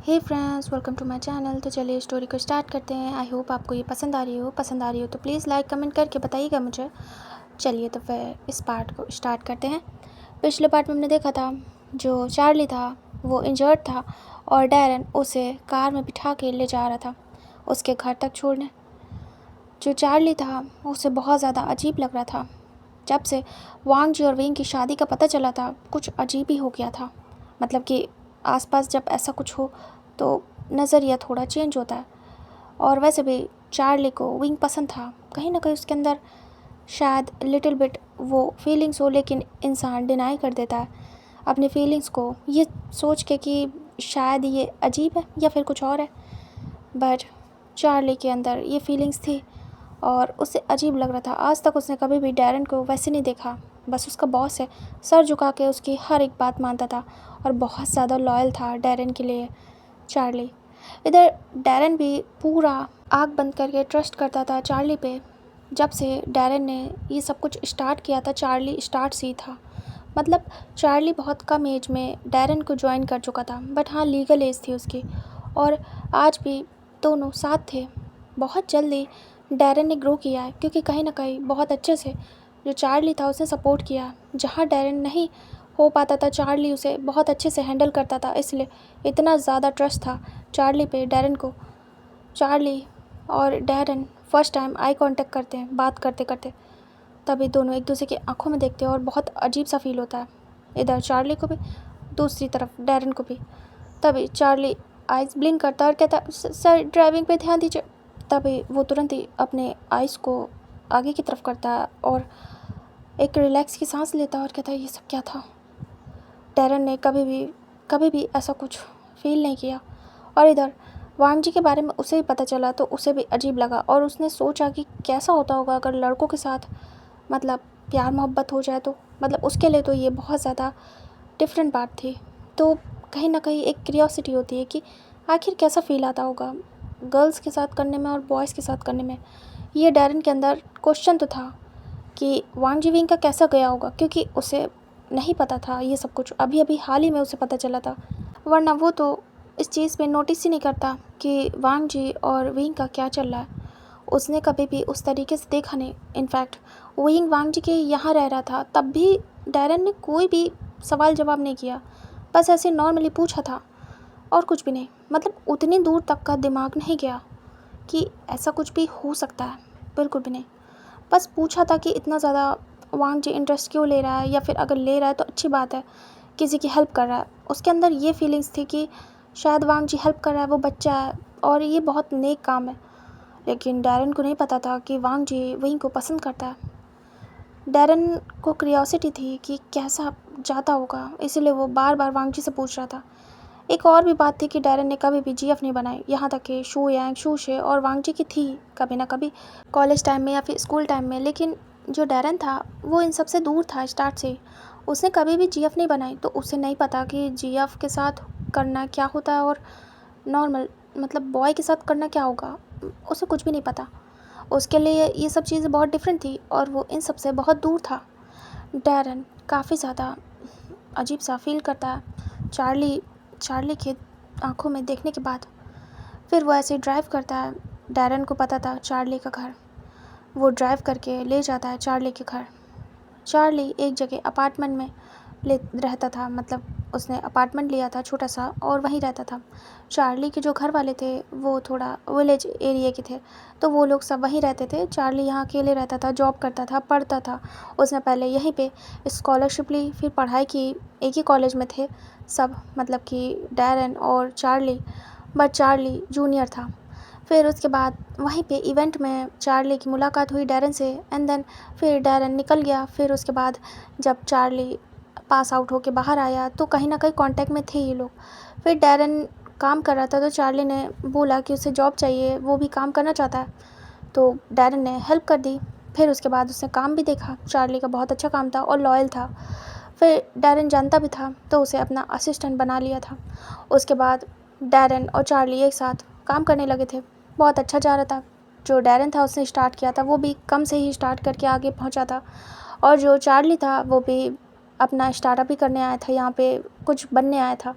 Hey friends, welcome to my channel. तो चलिए story को स्टार्ट करते हैं। आई होप आपको ये पसंद आ रही हो तो प्लीज़ लाइक कमेंट करके बताइएगा मुझे। चलिए तो फिर इस पार्ट को स्टार्ट करते हैं। पिछले पार्ट में हमने देखा था जो चार्ली था वो इंजर्ड था और डैरन उसे कार में बिठा के ले जा रहा था उसके घर तक छोड़ने। जो चार्ली था उसे बहुत ज़्यादा अजीब लग रहा था। जब से वांग जी और विंग की शादी का पता चला था कुछ अजीब ही हो गया था। मतलब कि आसपास जब ऐसा कुछ हो तो नज़रिया थोड़ा चेंज होता है। और वैसे भी चार्ली को विंग पसंद था, कहीं ना कहीं उसके अंदर शायद लिटिल बिट वो फीलिंग्स हो, लेकिन इंसान डिनाई कर देता है अपनी फीलिंग्स को, ये सोच के कि शायद ये अजीब है या फिर कुछ और है। बट चार्ली के अंदर ये फीलिंग्स थी और उसे अजीब लग रहा था। आज तक उसने कभी भी डैरन को वैसे नहीं देखा, बस उसका बॉस है, सर झुका के उसकी हर एक बात मानता था और बहुत ज़्यादा लॉयल था डैरन के लिए चार्ली। इधर डैरन भी पूरा आँख बंद करके ट्रस्ट करता था चार्ली पे। जब से डैरन ने ये सब कुछ स्टार्ट किया था चार्ली स्टार्ट से ही था। मतलब चार्ली बहुत कम एज में डैरन को ज्वाइन कर चुका था, बट हाँ लीगल एज थी उसकी और आज भी दोनों साथ थे। बहुत जल्दी डैरन ने ग्रो किया है क्योंकि कहीं ना कहीं बहुत अच्छे से जो चार्ली था उसने सपोर्ट किया। जहाँ डैरन नहीं हो पाता था चार्ली उसे बहुत अच्छे से हैंडल करता था, इसलिए इतना ज़्यादा ट्रस्ट था चार्ली पे डैरन को। चार्ली और Darren first time eye contact करते हैं बात करते करते, तभी दोनों एक दूसरे की आंखों में देखते हैं और बहुत अजीब सा फील होता है इधर चार्ली को भी, दूसरी तरफ डैरन को भी। तभी चार्ली आइस ब्लिंक करता है और कहता है सर ड्राइविंग पे ध्यान दीजिए। तभी वो तुरंत ही अपने आइस को आगे की तरफ करता है और एक रिलैक्स की सांस लेता है और कहता है ये सब क्या था। डैरन ने कभी भी ऐसा कुछ फील नहीं किया। और इधर वांग जी के बारे में उसे भी पता चला तो उसे भी अजीब लगा और उसने सोचा कि कैसा होता होगा अगर लड़कों के साथ मतलब प्यार मोहब्बत हो जाए, तो मतलब उसके लिए तो ये बहुत ज़्यादा डिफरेंट बात थी। तो कहीं ना कहीं एक क्यूरियोसिटी होती है कि आखिर कैसा फील आता होगा गर्ल्स के साथ करने में और बॉयज़ के साथ करने में। ये डैरन के अंदर क्वेश्चन तो था कि वांग जी विंग का कैसा गया होगा, क्योंकि उसे नहीं पता था ये सब कुछ, अभी अभी हाल ही में उसे पता चला था, वरना वो तो इस चीज़ पे नोटिस ही नहीं करता कि वांग जी और विंग का क्या चल रहा है। उसने कभी भी उस तरीके से देखा नहीं। इनफैक्ट विंग वांग जी के यहाँ रह रहा था तब भी डैरन ने कोई भी सवाल जवाब नहीं किया, बस ऐसे नॉर्मली पूछा था और कुछ भी नहीं। मतलब उतनी दूर तक का दिमाग नहीं गया कि ऐसा कुछ भी हो सकता है, बिल्कुल भी नहीं। बस पूछा था कि इतना ज़्यादा वांग जी इंटरेस्ट क्यों ले रहा है, या फिर अगर ले रहा है तो अच्छी बात है, किसी की हेल्प कर रहा है। उसके अंदर ये फीलिंग्स थी कि शायद वांग जी हेल्प कर रहा है, वो बच्चा है और ये बहुत नेक काम है। लेकिन डैरन को नहीं पता था कि वांग जी वहीं को पसंद करता है। डैरन को क्यूरियोसिटी थी कि कैसा जाता होगा, इसीलिए वो बार बार वांग जी से पूछ रहा था। एक और भी बात थी कि डैरन ने कभी भी जीएफ नहीं बनाई, यहाँ तक कि शू यांग शू शे और वांग जी की थी कभी ना कभी कॉलेज टाइम में या फिर स्कूल टाइम में, लेकिन जो डैरन था वो इन सब से दूर था स्टार्ट से। उसने कभी भी जीएफ नहीं बनाई तो उसे नहीं पता कि जीएफ के साथ करना क्या होता है और नॉर्मल मतलब बॉय के साथ करना क्या होगा, उसे कुछ भी नहीं पता। उसके लिए ये सब चीज़ें बहुत डिफरेंट थी और वो इन सब से बहुत दूर था। डैरन काफ़ी ज़्यादा अजीब सा फील करता है चार्ली के आंखों में देखने के बाद। फिर वो ऐसे ड्राइव करता है, डैरन को पता था चार्ली का घर, वो ड्राइव करके ले जाता है चार्ली के घर। चार्ली एक जगह अपार्टमेंट में रहता था, मतलब उसने अपार्टमेंट लिया था छोटा सा और वहीं रहता था। चार्ली के जो घर वाले थे वो थोड़ा विलेज एरिया के थे, तो वो लोग सब वहीं रहते थे। चार्ली यहाँ अकेले रहता था, जॉब करता था, पढ़ता था। उसने पहले यहीं पे स्कॉलरशिप ली, फिर पढ़ाई की, एक ही कॉलेज में थे सब, मतलब कि डैरन और चार्ली, बट चार्ली जूनियर था। फिर उसके बाद वहीं पे इवेंट में चार्ली की मुलाकात हुई डैरन से, एंड देन फिर डैरन निकल गया। फिर उसके बाद जब चार्ली पास आउट होके बाहर आया तो कहीं ना कहीं कांटेक्ट में थे ये लोग। फिर डैरन काम कर रहा था तो चार्ली ने बोला कि उसे जॉब चाहिए, वो भी काम करना चाहता है, तो डैरन ने हेल्प कर दी। फिर उसके बाद उसने काम भी देखा, चार्ली का बहुत अच्छा काम था और लॉयल था। फिर डैरन जानता भी था तो उसे अपना असिस्टेंट बना लिया था। उसके बाद डैरन और चार्ली एक साथ काम करने लगे थे, बहुत अच्छा जा रहा था। जो डैरन था उसने स्टार्ट किया था वो भी कम से ही स्टार्ट करके आगे पहुंचा था, और जो चार्ली था वो भी अपना स्टार्टअप ही करने आया था, यहाँ पे कुछ बनने आया था।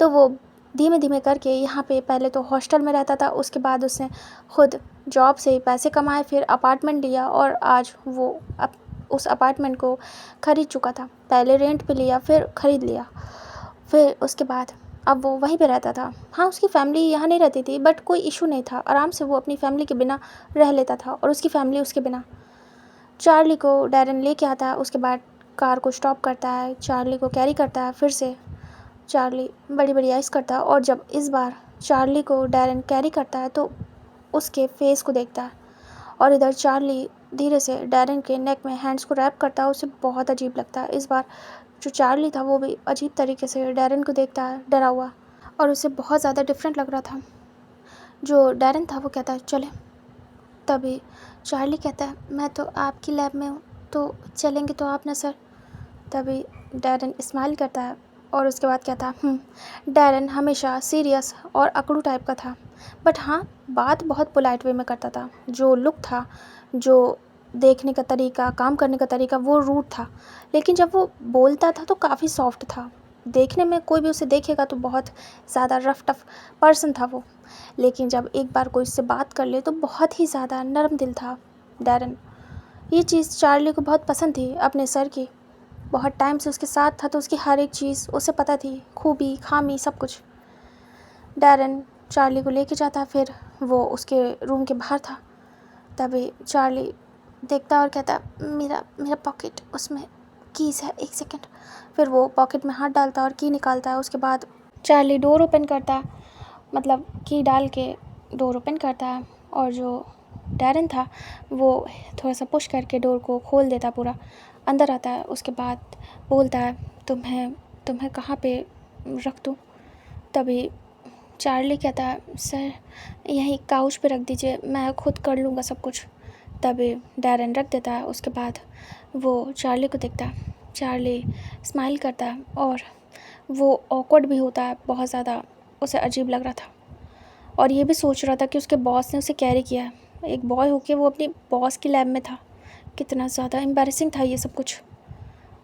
तो वो धीमे धीमे करके यहाँ पे पहले तो हॉस्टल में रहता था, उसके बाद उसने खुद जॉब से पैसे कमाए, फिर अपार्टमेंट लिया और आज वो उस अपार्टमेंट को ख़रीद चुका था। पहले रेंट पे लिया, फिर ख़रीद लिया, फिर उसके बाद अब वो वहीं पे रहता था। हाँ, उसकी फैमिली यहाँ नहीं रहती थी, बट कोई इशू नहीं था, आराम से वो अपनी फैमिली के बिना रह लेता था और उसकी फैमिली उसके बिना। चार्ली को डैरन लेके आता है, उसके बाद कार को स्टॉप करता है, चार्ली को कैरी करता है, फिर से चार्ली बड़ी बड़ी आइस करता है और जब इस बार चार्ली को डैरन कैरी करता है तो उसके फेस को देखता है और इधर चार्ली धीरे से डैरन के नेक में हैंड्स को रैप करता है। उसे बहुत अजीब लगता है। इस बार जो चार्ली था वो भी अजीब तरीके से डैरन को देखता है, डरा हुआ, और उसे बहुत ज़्यादा डिफरेंट लग रहा था। जो डैरन था वो कहता है चले। तभी चार्ली कहता है मैं तो आपकी लैब में हूँ, तो चलेंगे तो आप ना सर। तभी डैरन स्माइल करता है और उसके बाद कहता है डैरन हमेशा सीरियस और अकड़ू टाइप का था, बट हाँ, बात बहुत पोलाइट वे में करता था। जो लुक था, जो देखने का तरीका, काम करने का तरीका, वो रूड था, लेकिन जब वो बोलता था तो काफ़ी सॉफ्ट था। देखने में कोई भी उसे देखेगा तो बहुत ज़्यादा रफ टफ पर्सन था वो, लेकिन जब एक बार कोई उससे बात कर ले तो बहुत ही ज़्यादा नरम दिल था डैरन। ये चीज़ चार्ली को बहुत पसंद थी अपने सर की। बहुत टाइम से उसके साथ था तो उसकी हर एक चीज़ उसे पता थी, खूबी खामी सब कुछ। डैरन चार्ली को लेके जाता, फिर वो उसके रूम के बाहर था। तभी चार्ली देखता और कहता मेरा मेरा पॉकेट, उसमें कीज़ है, एक सेकंड। फिर वो पॉकेट में हाथ डालता और की निकालता है। उसके बाद चार्ली डोर ओपन करता, मतलब की डाल के डोर ओपन करता है और जो डैरन था वो थोड़ा सा पुश करके डोर को खोल देता, पूरा अंदर आता है। उसके बाद बोलता है तुम्हें कहाँ पे रख दूँ। तभी चार्ली कहता है सर यहीं काउच पे रख दीजिए, मैं खुद कर लूँगा सब कुछ। तभी डैरन रख देता है। उसके बाद वो चार्ली को देखता है, चार्ली स्माइल करता है और वो ऑकवर्ड भी होता है, बहुत ज़्यादा उसे अजीब लग रहा था और ये भी सोच रहा था कि उसके बॉस ने उसे कैरी किया है। एक बॉय होके वो अपनी बॉस की लैब में था, कितना ज़्यादा एम्बैरेसिंग था ये सब कुछ।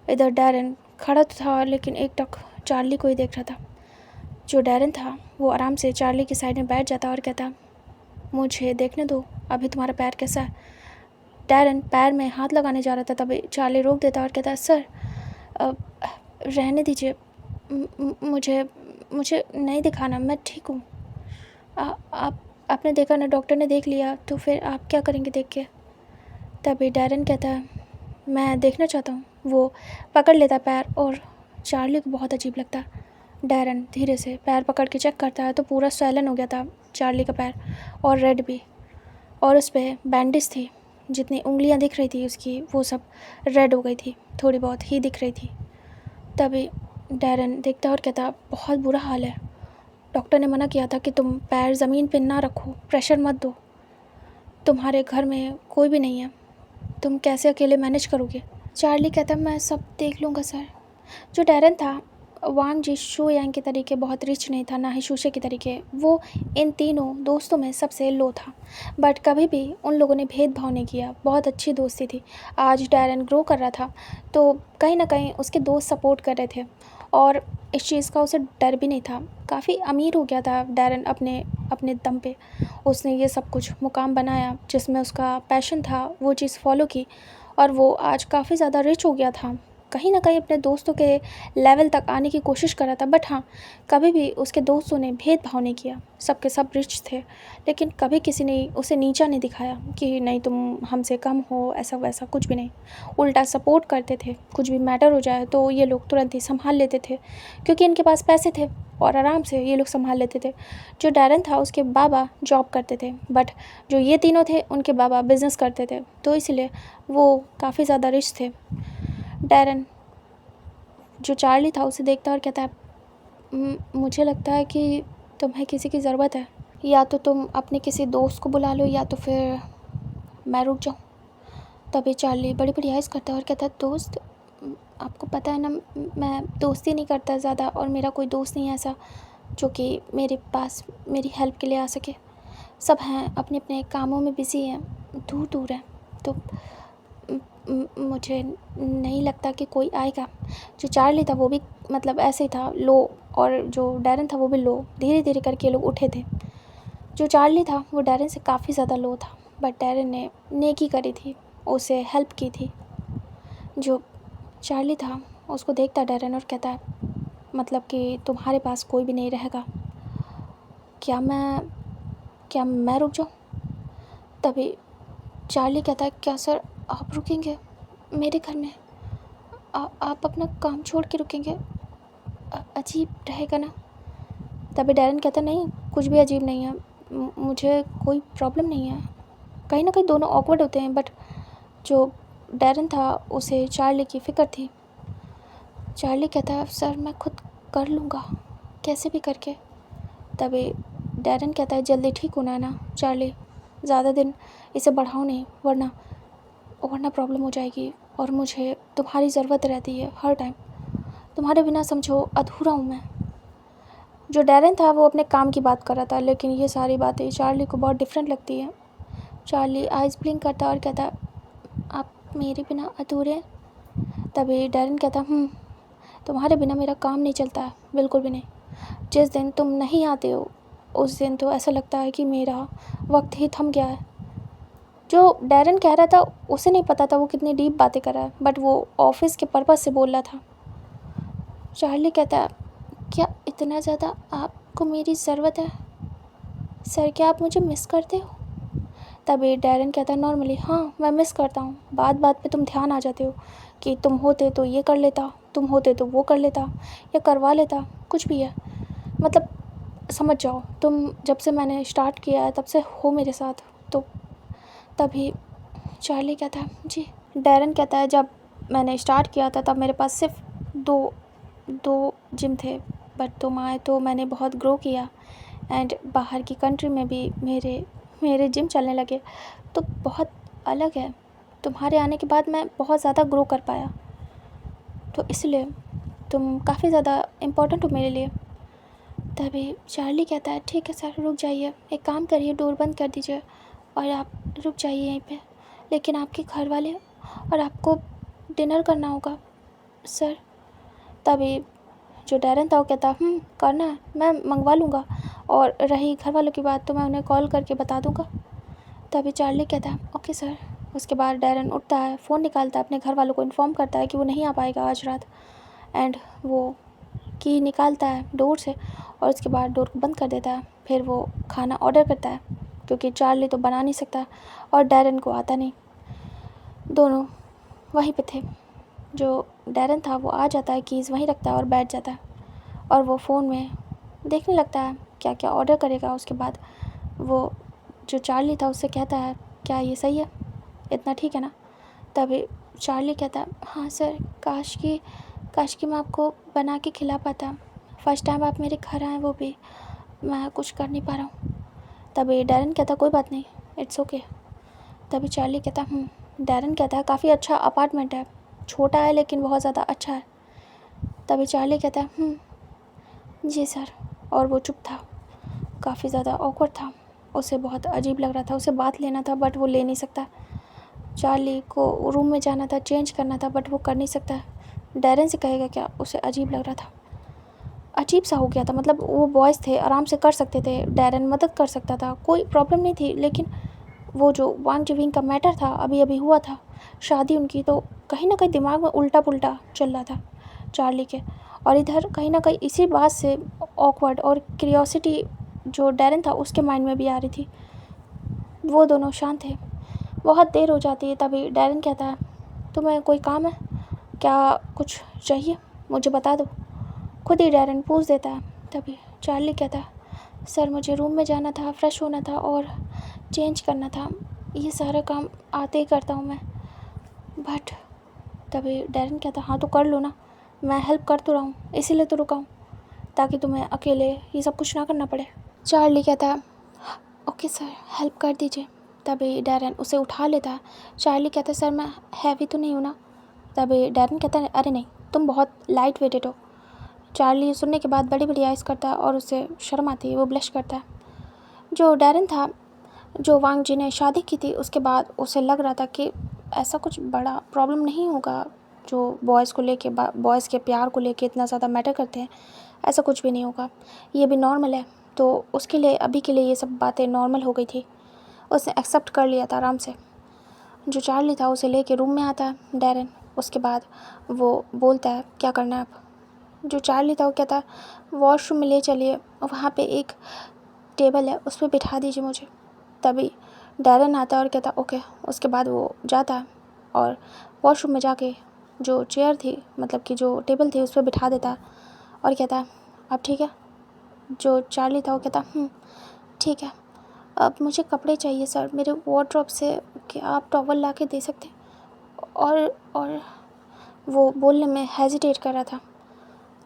इधर डैरन खड़ा तो था लेकिन एक टक चार्ली को ही देख रहा था। जो डैरन था वो आराम से चार्ली की साइड में बैठ जाता और कहता मुझे देखने दो, अभी तुम्हारा पैर कैसा है। डैरन पैर में हाथ लगाने जा रहा था, तभी चार्ली रोक देता और कहता सर रहने दीजिए, मुझे मुझे नहीं दिखाना, मैं ठीक हूँ। आपने देखा ना, डॉक्टर ने देख लिया तो फिर आप क्या करेंगे देख के। तभी डैरन कहता है मैं देखना चाहता हूँ। वो पकड़ लेता पैर और चार्ली को बहुत अजीब लगता। डैरन धीरे से पैर पकड़ के चेक करता है तो पूरा स्वैलन हो गया था चार्ली का पैर, और रेड भी, और उस पर बैंडेज थी। जितनी उंगलियां दिख रही थी उसकी वो सब रेड हो गई थी, थोड़ी बहुत ही दिख रही थी। तभी डैरन देखता और कहता बहुत बुरा हाल है, डॉक्टर ने मना किया था कि तुम पैर ज़मीन पे ना रखो, प्रेशर मत दो, तुम्हारे घर में कोई भी नहीं है, तुम कैसे अकेले मैनेज करोगे। चार्ली कहता मैं सब देख लूँगा सर। जो डैरन था वांग जी शू यांग के तरीके बहुत रिच नहीं था, ना ही शूशे के तरीके। वो इन तीनों दोस्तों में सबसे लो था, बट कभी भी उन लोगों ने भेदभाव नहीं किया, बहुत अच्छी दोस्ती थी। आज डैरन ग्रो कर रहा था तो कहीं ना कहीं उसके दोस्त सपोर्ट कर रहे थे और इस चीज़ का उसे डर भी नहीं था। काफ़ी अमीर हो गया था डैरन अपने अपने दम पे। उसने ये सब कुछ मुकाम बनाया जिसमें उसका पैशन था, वो चीज़ फॉलो की और वो आज काफ़ी ज़्यादा रिच हो गया था। कहीं ना कहीं अपने दोस्तों के लेवल तक आने की कोशिश कर रहा था, बट हाँ, कभी भी उसके दोस्तों ने भेदभाव नहीं किया, सबके सब रिच थे, लेकिन कभी किसी ने उसे नीचा नहीं दिखाया कि नहीं तुम हमसे कम हो, ऐसा वैसा कुछ भी नहीं। उल्टा सपोर्ट करते थे, कुछ भी मैटर हो जाए तो ये लोग तुरंत ही संभाल लेते थे क्योंकि इनके पास पैसे थे और आराम से ये लोग संभाल लेते थे। जो डैरन था उसके बाबा जॉब करते थे, बट जो ये तीनों थे उनके बाबा बिज़नेस करते थे, तो इसलिए वो काफ़ी ज़्यादा रिच थे। डैरन जो चार्ली था उसे देखता और कहता है मुझे लगता है कि तुम्हें किसी की ज़रूरत है, या तो तुम अपने किसी दोस्त को बुला लो या तो फिर मैं रुक जाऊँ। तभी चार्ली बड़ी बड़ी आइज़ करता है और कहता है दोस्त, आपको पता है ना मैं दोस्ती नहीं करता ज़्यादा और मेरा कोई दोस्त नहीं है ऐसा जो कि मेरे पास मेरी हेल्प के लिए आ सके। सब हैं अपने अपने कामों में बिज़ी हैं, दूर दूर हैं, तो मुझे नहीं लगता कि कोई आएगा। जो चार्ली था वो भी मतलब ऐसे ही था, लो और जो डैरन था वो भी लो। धीरे धीरे करके लोग उठे थे। जो चार्ली था वो डैरन से काफ़ी ज़्यादा लो था, बट डैरन ने नेकी करी थी, उसे हेल्प की थी। जो चार्ली था उसको देखता डैरन और कहता है, मतलब कि तुम्हारे पास कोई भी नहीं रहेगा, क्या मैं रुक जाऊँ? तभी चार्ली कहता है, क्या सर आप रुकेंगे मेरे घर में? आप अपना काम छोड़ के रुकेंगे? अजीब रहेगा ना। तभी डैरन कहता, नहीं कुछ भी अजीब नहीं है, मुझे कोई प्रॉब्लम नहीं है। कहीं ना कहीं दोनों ऑकवर्ड होते हैं, बट जो डैरन था उसे चार्ली की फ़िक्र थी। चार्ली कहता है, सर मैं खुद कर लूँगा कैसे भी करके। तभी डैरन कहता है, जल्दी ठीक होना है ना चार्ली, ज़्यादा दिन इसे बढ़ाओ नहीं, वरना प्रॉब्लम हो जाएगी, और मुझे तुम्हारी ज़रूरत रहती है हर टाइम, तुम्हारे बिना समझो अधूरा हूँ मैं। जो डैरन था वो अपने काम की बात कर रहा था, लेकिन ये सारी बातें चार्ली को बहुत डिफरेंट लगती है। चार्ली आइज़ ब्लिंक करता और कहता, आप मेरे बिना अधूरे हैं? तभी डैरन कहता, तुम्हारे बिना मेरा काम नहीं चलता है, बिल्कुल भी नहीं। जिस दिन तुम नहीं आते हो उस दिन तो ऐसा लगता है कि मेरा वक्त ही थम गया है। जो डैरन कह रहा था उसे नहीं पता था वो कितनी डीप बातें कर रहा है, बट वो ऑफिस के पर्पज़ से बोल रहा था। चार्ली कहता है, क्या इतना ज़्यादा आपको मेरी ज़रूरत है सर? क्या आप मुझे मिस करते हो? तभी डैरन कहता है, नॉर्मली हाँ मैं मिस करता हूँ, बात बात पे तुम ध्यान आ जाते हो कि तुम होते तो ये कर लेता, तुम होते तो वो कर लेता या करवा लेता, कुछ भी है, मतलब समझ जाओ, तुम जब से मैंने स्टार्ट किया है तब से हो मेरे साथ। तो तभी चार्ली कहता है, जी। डैरन कहता है, जब मैंने स्टार्ट किया था तब मेरे पास सिर्फ दो जिम थे, बट तुम आए तो मैंने बहुत ग्रो किया, एंड बाहर की कंट्री में भी मेरे जिम चलने लगे, तो बहुत अलग है। तुम्हारे आने के बाद मैं बहुत ज़्यादा ग्रो कर पाया, तो इसलिए तुम काफ़ी ज़्यादा इम्पोर्टेंट हो मेरे लिए। तभी चार्ली कहता है, ठीक है सर रुक जाइए, एक काम करिए, डोर बंद कर दीजिए और आप रुक जाइए यहीं पे, लेकिन आपके घर वाले और आपको डिनर करना होगा सर। तभी जो डैरन था वो कहता, करना है, मैं मंगवा लूँगा, और रही घर वालों की बात तो मैं उन्हें कॉल करके बता दूँगा। तभी चार्ली कहता है, ओके सर। उसके बाद डैरन उठता है, फ़ोन निकालता है, अपने घर वालों को इन्फॉर्म करता है कि वो नहीं आ पाएगा आज रात, एंड वो की निकालता है डोर से, और उसके बाद डोर को बंद कर देता है। फिर वो खाना ऑर्डर करता है, क्योंकि चार्ली तो बना नहीं सकता और डैरन को आता नहीं। दोनों वहीं पे थे। जो डैरन था वो आ जाता है, कीज़ वहीं रखता है और बैठ जाता है, और वो फ़ोन में देखने लगता है क्या क्या ऑर्डर करेगा। उसके बाद वो जो चार्ली था उससे कहता है, क्या ये सही है, इतना ठीक है ना? तभी चार्ली कहता है, हाँ सर, काश कि मैं आपको बना के खिला पाता, फर्स्ट टाइम आप मेरे घर आए, वो भी मैं कुछ कर नहीं पा रहा हूँ। तभी डैरन कहता, कोई बात नहीं, इट्स ओके। तभी चार्ली कहता, डैरन कहता है, काफ़ी अच्छा अपार्टमेंट है, छोटा है लेकिन बहुत ज़्यादा अच्छा है। तभी चार्ली कहता है, जी सर। और वो चुप था, काफ़ी ज़्यादा ऑकवर्ड था, उसे बहुत अजीब लग रहा था, उसे बात लेना था बट वो ले नहीं सकता। चार्ली को रूम में जाना था, चेंज करना था, बट वो कर नहीं सकता। डैरन से कहेगा क्या, उसे अजीब लग रहा था, अजीब सा हो गया था। मतलब वो बॉयज़ थे, आराम से कर सकते थे, डैरन मदद कर सकता था, कोई प्रॉब्लम नहीं थी, लेकिन वो जो वांग जिविंग का मैटर था, अभी अभी हुआ था शादी उनकी, तो कहीं ना कहीं दिमाग में उल्टा पुल्टा चल रहा था चार्ली के, और इधर कहीं ना कहीं इसी बात से ऑकवर्ड और क्यूरियोसिटी जो डैरन था उसके माइंड में भी आ रही थी। वो दोनों शांत थे। बहुत देर हो जाती है, तभी डैरन कहता है, तुम्हें कोई काम है क्या, कुछ चाहिए मुझे बता दो। खुद ही डैरन पूछ देता है। तभी चार्ली कहता है, सर मुझे रूम में जाना था, फ्रेश होना था और चेंज करना था, ये सारा काम आते ही करता हूँ मैं, बट। तभी डैरन कहता, हाँ तो कर लो ना, मैं हेल्प कर तो रहा हूँ, इसीलिए तो रुका हूँ, ताकि तुम्हें अकेले ये सब कुछ ना करना पड़े। चार्ली कहता है, ओके सर, हेल्प कर दीजिए। तभी डैरन उसे उठा लेता है। चार्ली कहता है, सर मैं हैवी तो नहीं हूँ ना? तभी डैरन कहता है, अरे नहीं, तुम बहुत लाइट वेटेड हो। चार्ली सुनने के बाद बड़ी बड़ी आइज़ करता है और उसे शर्म आती है, वो ब्लश करता है। जो डैरन था, जो वांग जी ने शादी की थी, उसके बाद उसे लग रहा था कि ऐसा कुछ बड़ा प्रॉब्लम नहीं होगा जो बॉयज़ को लेके बॉयज़ के प्यार को लेके इतना ज़्यादा मैटर करते हैं, ऐसा कुछ भी नहीं होगा, ये भी नॉर्मल है। तो उसके लिए अभी के लिए ये सब बातें नॉर्मल हो गई थी, उसने एक्सेप्ट कर लिया था आराम से। जो चार्ली था उसे लेके रूम में आता है डैरेन, उसके बाद वो बोलता है क्या करना है अब। जो चार्ली था वो कहता है वॉशरूम में ले चलिए, वहाँ पे एक टेबल है उस पर बिठा दीजिए मुझे। तभी डैरेन आता है और कहता ओके। उसके बाद वो जाता है और वॉशरूम में जाके जो चेयर थी, मतलब कि जो टेबल थी, उस पर बिठा देता है और कहता है अब ठीक है। जो चार्ली था वो कहता ठीक है, अब मुझे कपड़े चाहिए सर, मेरे वार्डरोब से क्या आप टॉवल ला के दे सकते हैं। और वो बोलने में हेजिटेट कर रहा था।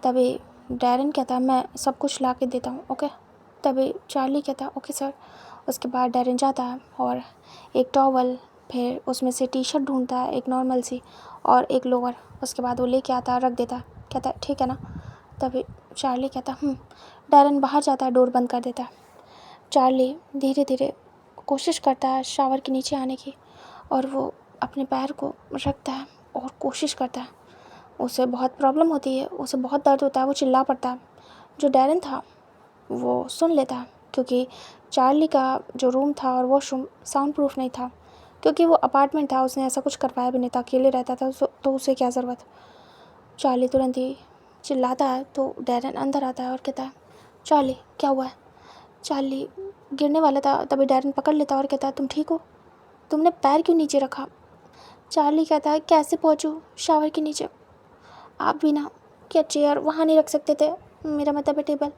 तभी डैरेन कहता मैं सब कुछ ला के देता हूँ ओके। तभी चार्ली कहता ओके सर। उसके बाद डैरेन जाता है और एक टॉवल, फिर उसमें से टी शर्ट ढूंढता है एक नॉर्मल सी और एक लोअर। उसके बाद वो लेके आता है, रख देता है, कहता है ठीक है ना। तभी चार्ली कहता डैरेन बाहर जाता है, डोर बंद कर देता है। चार्ली धीरे धीरे कोशिश करता है शावर के नीचे आने की, और वो अपने पैर को रखता है और कोशिश करता है। उसे बहुत प्रॉब्लम होती है, उसे बहुत दर्द होता है, वो चिल्ला पड़ता है। जो डैरेन था वो सुन लेता है, क्योंकि चार्ली का जो रूम था और वॉशरूम साउंड प्रूफ नहीं था, क्योंकि वो अपार्टमेंट था, उसने ऐसा कुछ करवाया भी नहीं था, अकेले रहता था तो उसे क्या ज़रूरत। चार्ली तुरंत ही चिल्लाता है तो डैरेन अंदर आता है और कहता है चार्ली क्या हुआ है। चार्ली गिरने वाला था, तभी डैरेन पकड़ लेता है और कहता है तुम ठीक हो, तुमने पैर क्यों नीचे रखा। चार्ली कहता है कैसे पहुँचूँ शावर के नीचे, आप भी ना क्या चेयर वहाँ नहीं रख सकते थे, मेरा मतलब है टेबल,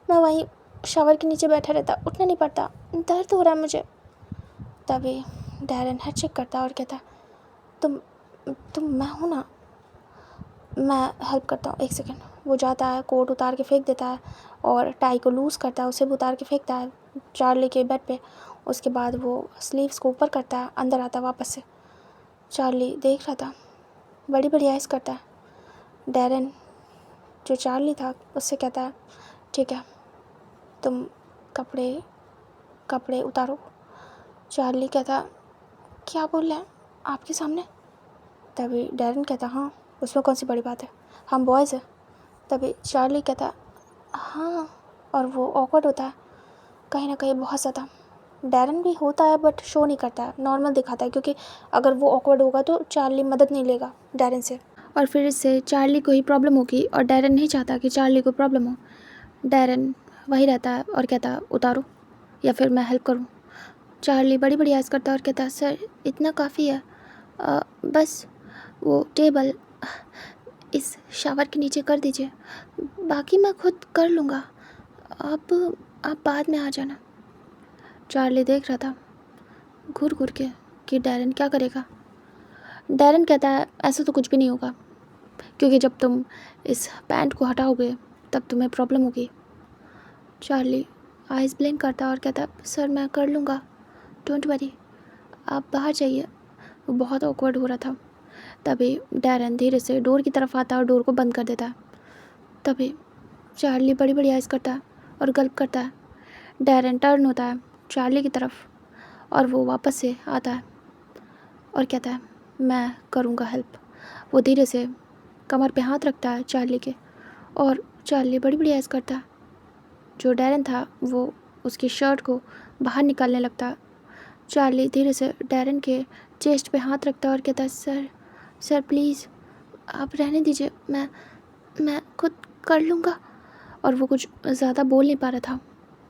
मैं वहीं शावर के नीचे बैठा रहता, उठना नहीं पड़ता, दर्द हो रहा है मुझे। तभी डैरेन हेड चेक करता है और कहता तुम मैं हूँ ना, मैं हेल्प करता हूँ, एक सेकेंड। वो जाता है, कोट उतार के फेंक देता है और टाई को लूज़ करता है, उसे भी उतार के फेंकता है चार्ली के बेड पे। उसके बाद वो स्लीव्स को ऊपर करता है, अंदर आता है वापस से। चार्ली देख रहा था, बड़ी बड़ी आइज़ करता है। डैरेन जो चार्ली था उससे कहता है ठीक है, तुम कपड़े उतारो। चार्ली कहता क्या बोल रहे हैं आपके सामने। तभी डैरेन कहता हाँ, उसमें कौन सी बड़ी बात है, हम बॉयज़ हैं। तभी चार्ली कहता हाँ, और वो ऑकवर्ड होता है कहीं ना कहीं बहुत ज़्यादा। डैरेन भी होता है बट शो नहीं करता है, नॉर्मल दिखाता है, क्योंकि अगर वो ऑकवर्ड होगा तो चार्ली मदद नहीं लेगा डैरेन से, और फिर इससे चार्ली को ही प्रॉब्लम होगी, और डैरेन नहीं चाहता कि चार्ली को प्रॉब्लम हो। डैरेन वही रहता है और कहता उतारो या फिर मैं हेल्प करूँ। चार्ली बड़ी बड़ी आवाज़ करता है और कहता सर इतना काफ़ी है, बस वो टेबल इस शावर के नीचे कर दीजिए, बाकी मैं खुद कर लूँगा, आप बाद में आ जाना। चार्ली देख रहा था घूर घूर के कि डैरेन क्या करेगा। डैरेन कहता है ऐसा तो कुछ भी नहीं होगा, क्योंकि जब तुम इस पैंट को हटाओगे तब तुम्हें प्रॉब्लम होगी। चार्ली आइज़ ब्लिंक करता और कहता सर मैं कर लूँगा, डोंट वरी, आप बाहर जाइए। वो बहुत ऑकवर्ड हो रहा था। तभी डैरेन धीरे से डोर की तरफ आता है और डोर को बंद कर देता है। तभी चार्ली बड़ी बड़ी आइज़ करता है और गल्प करता है। डैरेन टर्न होता है चार्ली की तरफ और वो वापस से आता है और कहता है मैं करूँगा हेल्प। वो धीरे से कमर पे हाथ रखता है चार्ली के, और चार्ली बड़ी बड़ी आइज़ करता है। जो डैरेन था वो उसकी शर्ट को बाहर निकालने लगता है। चार्ली धीरे से डैरेन के चेस्ट पे हाथ रखता है और कहता है सर प्लीज़ आप रहने दीजिए, मैं खुद कर लूँगा। और वो कुछ ज़्यादा बोल नहीं पा रहा था।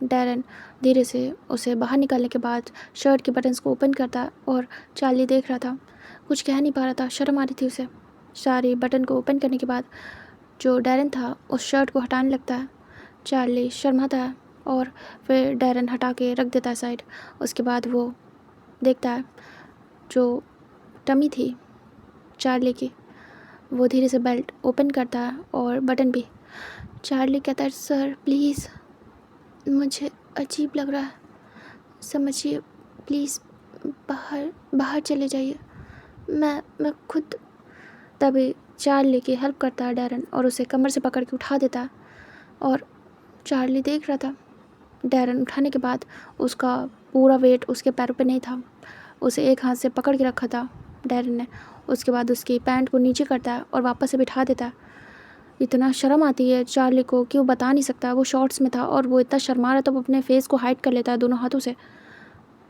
डैरेन धीरे से उसे बाहर निकालने के बाद शर्ट के बटन्स को ओपन करता, और चार्ली देख रहा था, कुछ कह नहीं पा रहा था, शर्म आ रही थी उसे। सारे बटन को ओपन करने के बाद जो डैरेन था उस शर्ट को हटाने लगता है। चार्ली शर्माता है और फिर डैरेन हटा के रख देता है साइड। उसके बाद वो देखता है जो टमी थी चार्ली की, वो धीरे से बेल्ट ओपन करता है और बटन भी। चार्ली कहता है सर प्लीज़, मुझे अजीब लग रहा है, समझिए प्लीज़, बाहर चले जाइए, मैं खुद। तभी चार्ली की हेल्प करता है डैरेन और उसे कमर से पकड़ के उठा देता है। और चार्ली देख रहा था डैरेन उठाने के बाद उसका पूरा वेट उसके पैरों पे नहीं था, उसे एक हाथ से पकड़ के रखा था डैरेन ने, उसके बाद उसकी पैंट को नीचे करता है और वापस से बिठा देता है। इतना शर्म आती है चार्ली को कि वो बता नहीं सकता वो शॉर्ट्स में था, और वो इतना शर्मा रहा तो वो अपने फेस को हाइड कर लेता है दोनों हाथों से।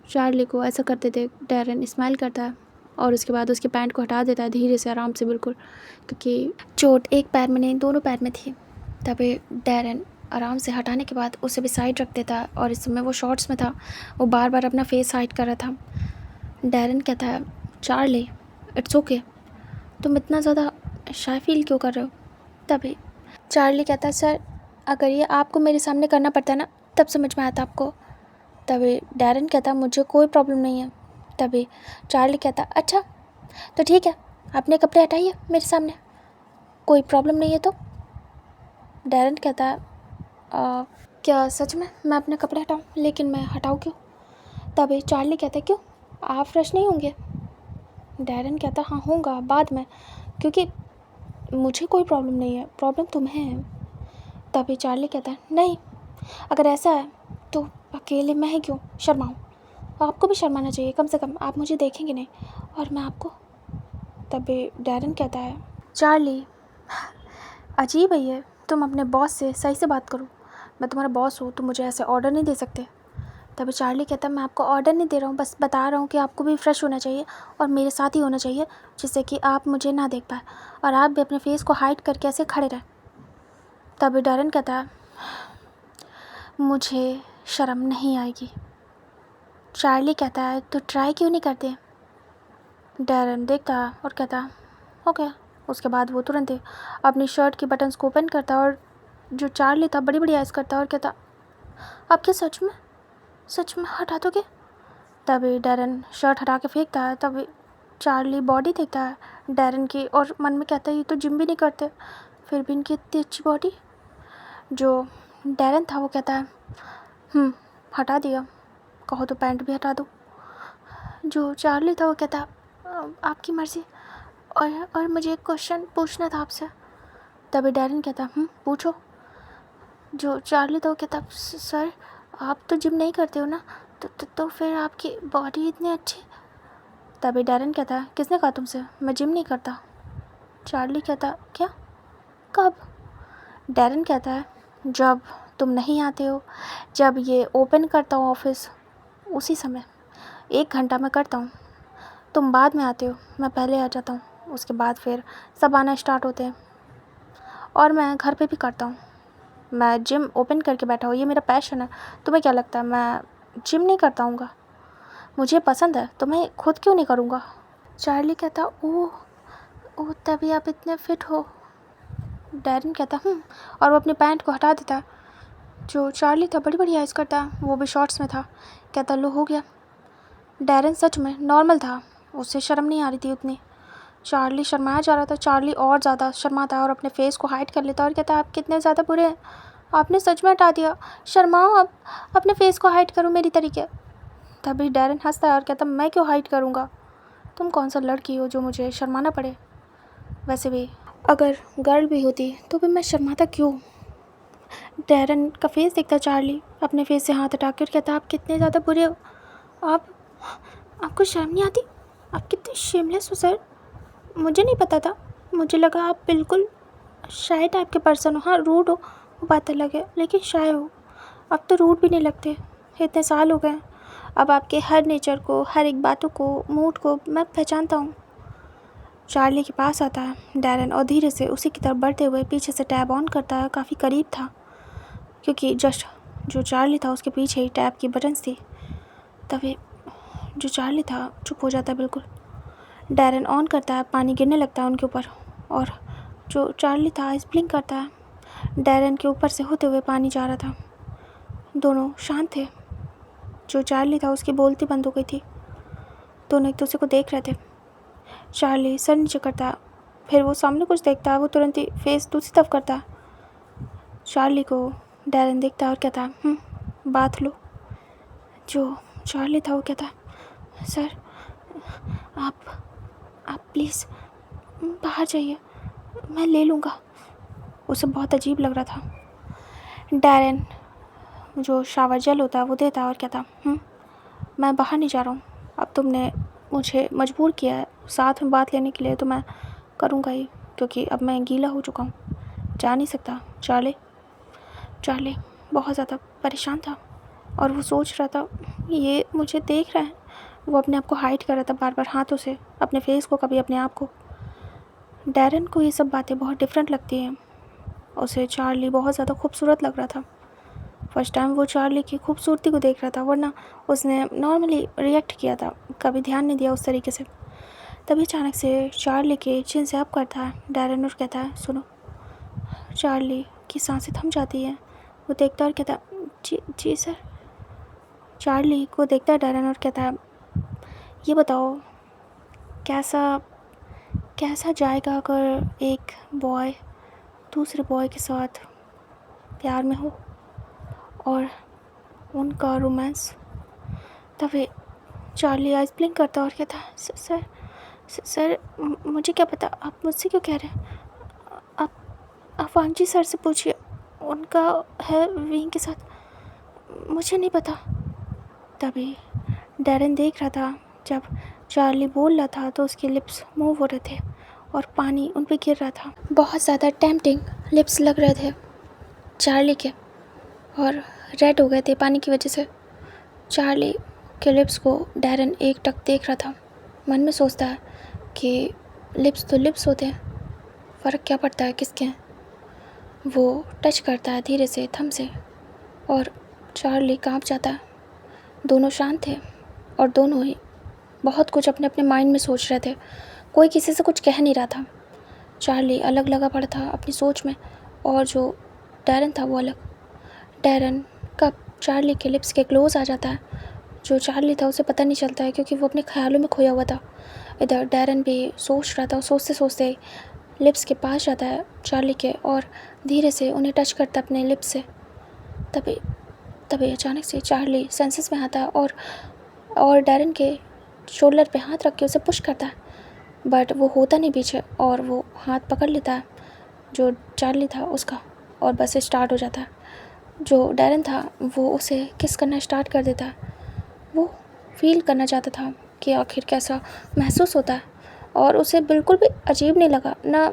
चार्ली को ऐसा करते थे डैरेन स्माइल करता है और उसके बाद उसके पैंट को हटा देता है धीरे से, आराम से बिल्कुल, क्योंकि चोट एक पैर में नहीं दोनों पैर में थी। तभी डैरेन आराम से हटाने के बाद उसे भी साइड रख देता है, और इस समय वो शॉर्ट्स में था, वो बार बार अपना फेस हाइड कर रहा था। डैरेन कहता है चार्ली इट्स ओके, तुम इतना ज़्यादा शाय फील क्यों कर रहे हो? तभी चार्ली कहता है सर अगर ये आपको मेरे सामने करना पड़ता ना तब समझ में आता आपको। तभी डैरेन कहता मुझे कोई प्रॉब्लम नहीं है। तभी चार्ली कहता अच्छा तो ठीक है, अपने कपड़े हटाइए मेरे सामने, कोई प्रॉब्लम नहीं है तो। डैरेन कहता है क्या सच में मैं अपने कपड़े हटाऊँ? लेकिन मैं हटाऊँ क्यों? तभी चार्ली कहता है क्यों, आप फ्रेश नहीं होंगे? डैरेन कहता हाँ होऊंगा बाद में, क्योंकि मुझे कोई प्रॉब्लम नहीं है, प्रॉब्लम तुम्हें है। तभी चार्ली कहता है नहीं, अगर ऐसा है तो अकेले मैं ही क्यों शर्माऊँ, आपको भी शर्माना चाहिए, कम से कम आप मुझे देखेंगे नहीं और मैं आपको। तभी डैरेन कहता है चार्ली अजीब है ये, तुम अपने बॉस से सही से बात करो, मैं तुम्हारा बॉस हूँ, तुम मुझे ऐसे ऑर्डर नहीं दे सकते। तभी चार्ली कहता है मैं आपको ऑर्डर नहीं दे रहा हूँ, बस बता रहा हूँ कि आपको भी फ्रेश होना चाहिए और मेरे साथ ही होना चाहिए, जिससे कि आप मुझे ना देख पाए और आप भी अपने फेस को हाइड करके ऐसे खड़े रहें। तभी डैरेन कहता है मुझे शर्म नहीं आएगी। चार्ली कहता है तो ट्राई क्यों नहीं करते? डैरेन देखता है और कहता है ओके। उसके बाद वो तुरंत ही अपनी शर्ट की बटन्स को ओपन करता और जो चार्ली था बड़ी बड़ी आइज़ करता और कहता आप क्या सच में हटा दोगे? तभी डैरेन शर्ट हटा के फेंकता है। तभी चार्ली बॉडी देखता है डैरेन की और मन में कहता है ये तो जिम भी नहीं करते, फिर भी इनकी इतनी अच्छी बॉडी। जो डैरेन था वो कहता है हटा दिया, कहो तो पैंट भी हटा दो। जो चार्ली था वो कहता आपकी मर्ज़ी, और मुझे एक क्वेश्चन पूछना था आपसे। तभी डैरेन कहता पूछो। जो चार्ली था वो कहता सर आप तो जिम नहीं करते हो ना, तो फिर आपकी बॉडी इतनी अच्छी। तभी डैरेन कहता है किसने कहा तुमसे मैं जिम नहीं करता? चार्ली कहता क्या, कब? डैरेन कहता है जब तुम नहीं आते हो, जब ये ओपन करता हूँ ऑफिस उसी समय 1 घंटा मैं करता हूँ, तुम बाद में आते हो, मैं पहले आ जाता हूँ, उसके बाद फिर सब आना स्टार्ट होते हैं। और मैं घर पे भी करता हूँ, मैं जिम ओपन करके बैठा हूँ, ये मेरा पैशन है। तुम्हें क्या लगता है मैं जिम नहीं करता हूँगा? मुझे पसंद है तो मैं खुद क्यों नहीं करूँगा? चार्ली कहता ओह तभी आप इतने फिट हो। डैरेन कहता और वो अपनी पैंट को हटा देता। जो चार्ली था बड़ी बड़ी आइज़ करता, वो भी शॉर्ट्स में था, कहता लो हो गया। डैरेन सच में नॉर्मल था, उससे शर्म नहीं आ रही थी उतनी। चार्ली शर्माया जा रहा था, चार्ली और ज़्यादा शर्माता और अपने फेस को हाइड कर लेता और कहता आप कितने ज़्यादा बुरे हैं, आपने सच में हटा दिया, शर्माओ आप, अपने फेस को हाइड करो मेरी तरीके। तभी डैरेन हंसता है और कहता मैं क्यों हाइड करूँगा, तुम कौन सा लड़की हो जो मुझे शर्माना पड़े, वैसे भी अगर गर्ल भी होती तो भी मैं शर्माता क्यों। डैरेन का फेस देखता चार्ली अपने फेस से हाथ हटा कर कहता आप कितने ज़्यादा बुरे हो, आपको शर्म नहीं आती, आप कितने शेमलेस हो सर, मुझे नहीं पता था, मुझे लगा आप बिल्कुल शाय टाइप के पर्सन हो। हाँ रूड हो वो बात अलग है, लेकिन शाय हो, अब तो रूड भी नहीं लगते, इतने साल हो गए, अब आपके हर नेचर को, हर एक बातों को, मूड को मैं पहचानता हूँ। चार्ली के पास आता है डैरेन और धीरे से उसी की तरफ बढ़ते हुए पीछे से टैब ऑन करता है, काफ़ी करीब था क्योंकि जस्ट जो चार्ली था उसके पीछे ही टैब की बटन्स थी। तभी जो चार्ली था चुप हो जाता है बिल्कुल। डैरेन ऑन करता है, पानी गिरने लगता है उनके ऊपर और जो चार्ली था आइस ब्लिंक करता है। डैरेन के ऊपर से होते हुए पानी जा रहा था, दोनों शांत थे। जो चार्ली था उसकी बोलती बंद हो गई थी, दोनों एक दूसरे को देख रहे थे। चार्ली सर नीचे करता, फिर वो सामने कुछ देखता, वो तुरंत ही फेस दूसरी तरफ करता। चार्ली को डैरेन देखता और कहता बात लो। जो चार्ली था वो कहता सर आप प्लीज़ बाहर जाइए, मैं ले लूँगा। उसे बहुत अजीब लग रहा था। डैरेन जो शावर जेल होता है वो देता और कहता मैं बाहर नहीं जा रहा हूँ, अब तुमने मुझे मजबूर किया है साथ में बात लेने के लिए तो मैं करूँगा ही, क्योंकि अब मैं गीला हो चुका हूँ, जा नहीं सकता। चार्ली बहुत ज़्यादा परेशान था और वो सोच रहा था ये मुझे देख रहा है। वो अपने आप को हाइड कर रहा था बार बार हाथों से, अपने फेस को, कभी अपने आप को। डैरन को ये सब बातें बहुत डिफरेंट लगती हैं। उसे चार्ली बहुत ज़्यादा खूबसूरत लग रहा था। फर्स्ट टाइम वो चार्ली की खूबसूरती को देख रहा था, वरना उसने नॉर्मली रिएक्ट किया था, कभी ध्यान नहीं दिया उस तरीके से। तभी अचानक से चार्ली के चिन से अप करता है डैरन और कहता है सुनो। चार्ली की सांसें थम जाती हैं। वो देखता और कहता है जी सर। चार्ली को देखता है डैरन और कहता है ये बताओ कैसा जाएगा अगर एक बॉय दूसरे बॉय के साथ प्यार में हो और उनका रोमांस। तभी चार्ली आइस ब्लिंक करता और कहता है सर मुझे क्या पता, आप मुझसे क्यों कह रहे हैं? आप वांजी सर से पूछिए, उनका है विंग के साथ, मुझे नहीं पता। तभी डैरन देख रहा था जब चार्ली बोल रहा था तो उसके लिप्स मूव हो रहे थे और पानी उन पे गिर रहा था। बहुत ज़्यादा टेम्पटिंग लिप्स लग रहे थे चार्ली के और रेड हो गए थे पानी की वजह से। चार्ली के लिप्स को डैरन एक टक देख रहा था। मन में सोचता है कि लिप्स तो लिप्स होते हैं, फ़र्क क्या पड़ता है किसके हैं। वो टच करता है धीरे से थम से और चार्ली कांप जाता है। दोनों शांत थे और दोनों ही बहुत कुछ अपने अपने माइंड में सोच रहे थे। कोई किसी से कुछ कह नहीं रहा था। चार्ली अलग लगा पड़ा था अपनी सोच में और जो डैरन था वो अलग। डैरन कब चार्ली के लिप्स के क्लोज आ जाता है, जो चार्ली था उसे पता नहीं चलता है क्योंकि वो अपने ख्यालों में खोया हुआ था। इधर डैरन भी सोच रहा था और सोचते सोचते लिप्स के पास जाता है चार्ली के और धीरे से उन्हें टच करता है अपने लिप्स से। तभी अचानक से चार्ली सेंसेस में आता है और डैरन के शोल्डर पे हाथ रख के उसे पुश करता है, बट वो होता नहीं पीछे और वो हाथ पकड़ लेता है जो चार्ली था उसका और बस स्टार्ट हो जाता है। जो डैरन था वो उसे किस करना स्टार्ट कर देता है। वो फील करना चाहता था कि आखिर कैसा महसूस होता है और उसे बिल्कुल भी अजीब नहीं लगा, ना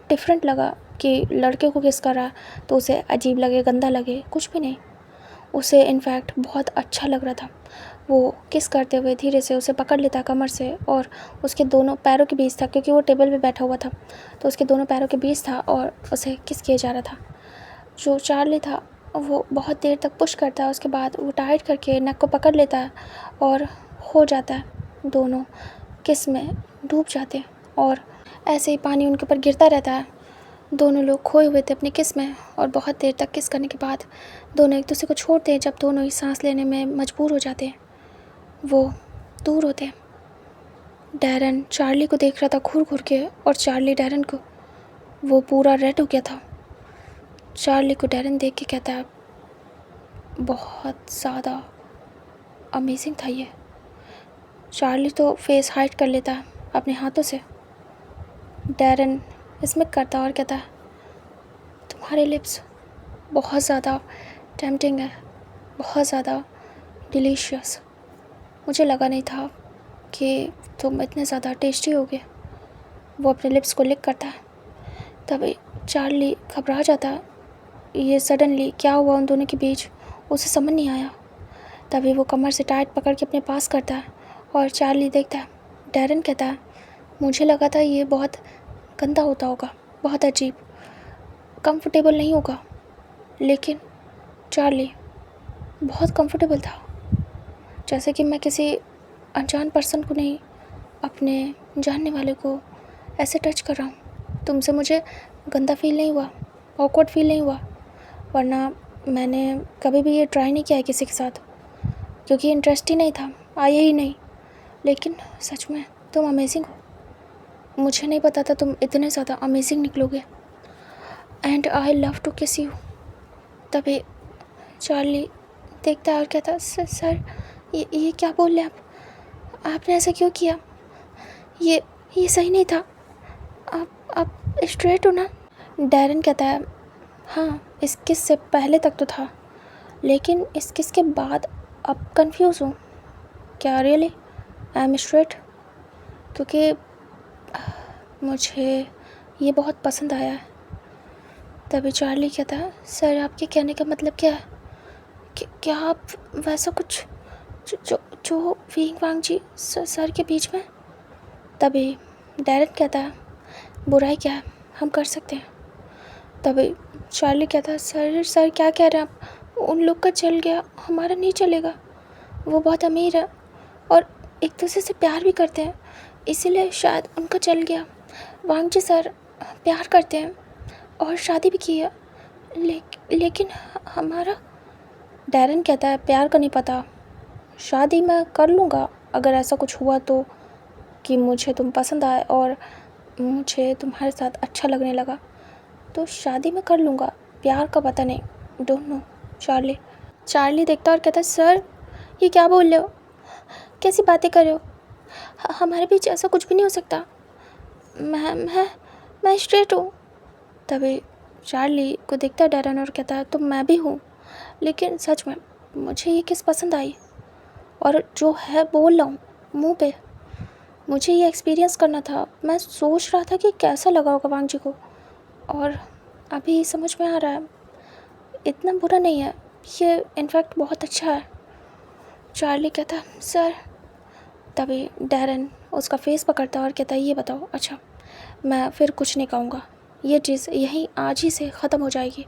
डिफरेंट लगा कि लड़के को किस कर रहा है तो उसे अजीब लगे, गंदा लगे, कुछ भी नहीं। उसे इनफैक्ट बहुत अच्छा लग रहा था। वो किस करते हुए धीरे से उसे पकड़ लेता कमर से और उसके दोनों पैरों के बीच था, क्योंकि वो टेबल पे बैठा हुआ था तो उसके दोनों पैरों के बीच था और उसे किस किया जा रहा था। जो चार्ली था वो बहुत देर तक पुश करता है, उसके बाद वो टाइट करके नेक को पकड़ लेता है और हो जाता है। दोनों किस में डूब जाते हैं और ऐसे ही पानी उनके ऊपर गिरता रहता है। दोनों लोग खोए हुए थे अपनी किस में और बहुत देर तक किस करने के बाद दोनों एक दूसरे को छोड़ते हैं। जब दोनों ही सांस लेने में मजबूर हो जाते हैं, वो दूर होते हैं। डैरन चार्ली को देख रहा था घूर घूर के और चार्ली डैरन को। वो पूरा रेड हो गया था। चार्ली को डैरन देख के कहता है बहुत ज़्यादा अमेजिंग था ये। चार्ली तो फेस हाइड कर लेता है अपने हाथों से। डैरन इसमें करता और कहता है तुम्हारे लिप्स बहुत ज़्यादा टेम्पटिंग है, बहुत ज़्यादा डिलीशियस। मुझे लगा नहीं था कि तुम इतने ज़्यादा टेस्टी होगे। वो अपने लिप्स को लिक करता है। तभी चार्ली घबरा जाता है। ये सडनली क्या हुआ उन दोनों के बीच उसे समझ नहीं आया। तभी वो कमर से टाइट पकड़ के अपने पास करता है और चार्ली देखता है। डैरन कहता है मुझे लगा था ये बहुत गंदा होता होगा, बहुत अजीब, कंफर्टेबल नहीं होगा, लेकिन चार्ली बहुत कंफर्टेबल था। जैसे कि मैं किसी अनजान पर्सन को नहीं, अपने जानने वाले को ऐसे टच कर रहा हूँ। तुमसे मुझे गंदा फील नहीं हुआ, ऑकवर्ड फील नहीं हुआ, वरना मैंने कभी भी ये ट्राई नहीं किया है किसी के साथ, क्योंकि इंटरेस्ट ही नहीं था, आया ही नहीं। लेकिन सच में तुम अमेजिंग हो। मुझे नहीं पता था तुम इतने ज़्यादा अमेजिंग निकलोगे। एंड आई लव टू किस यू। तभी चार्ली देखता है और कहता है सर ये क्या बोल रहे आपने ऐसा क्यों किया? ये सही नहीं था। आप स्ट्रेट हो ना? डैरन कहता है हाँ, इस किस से पहले तक तो था, लेकिन इस किस के बाद अब कंफ्यूज हूँ। क्या रियली आई एम स्ट्रेट? क्योंकि मुझे ये बहुत पसंद आया है। तभी चार्ली कहता है, सर आपके कहने का मतलब क्या है? क्या आप वैसा कुछ जो विंग वांग जी सर के बीच में? तभी डैरेन कहता है, बुराई क्या है, हम कर सकते हैं। तभी चार्ली कहता है, सर क्या कह रहे हैं आप? उन लोग का चल गया, हमारा नहीं चलेगा। वो बहुत अमीर है और एक दूसरे से प्यार भी करते हैं, इसीलिए शायद उनका चल गया। वांग जी सर प्यार करते हैं और शादी भी की है, लेकिन हमारा। डैरेन कहता है, प्यार का नहीं पता, शादी मैं कर लूँगा अगर ऐसा कुछ हुआ तो, कि मुझे तुम पसंद आए और मुझे तुम्हारे साथ अच्छा लगने लगा तो शादी मैं कर लूँगा, प्यार का पता नहीं। Don't know. चार्ली देखता और कहता है, सर ये क्या बोल रहे हो, कैसी बातें कर रहे हो? हमारे बीच ऐसा कुछ भी नहीं हो सकता। मैं स्ट्रेट हूँ। तभी चार्ली को देखता है डैरेन और कहता है, तो मैं भी हूँ, लेकिन सच में मुझे ये किस पसंद आई और जो है बोल रहा हूँ मुँह पे। मुझे ये एक्सपीरियंस करना था। मैं सोच रहा था कि कैसा लगा होगा वांग जी को, और अभी समझ में आ रहा है इतना बुरा नहीं है, ये इनफैक्ट बहुत अच्छा है। चार्ली कहता है, सर। तभी डैरेन उसका फेस पकड़ता है और कहता है, ये बताओ, अच्छा मैं फिर कुछ नहीं कहूँगा, ये चीज़ यहीं आज ही से ख़त्म हो जाएगी,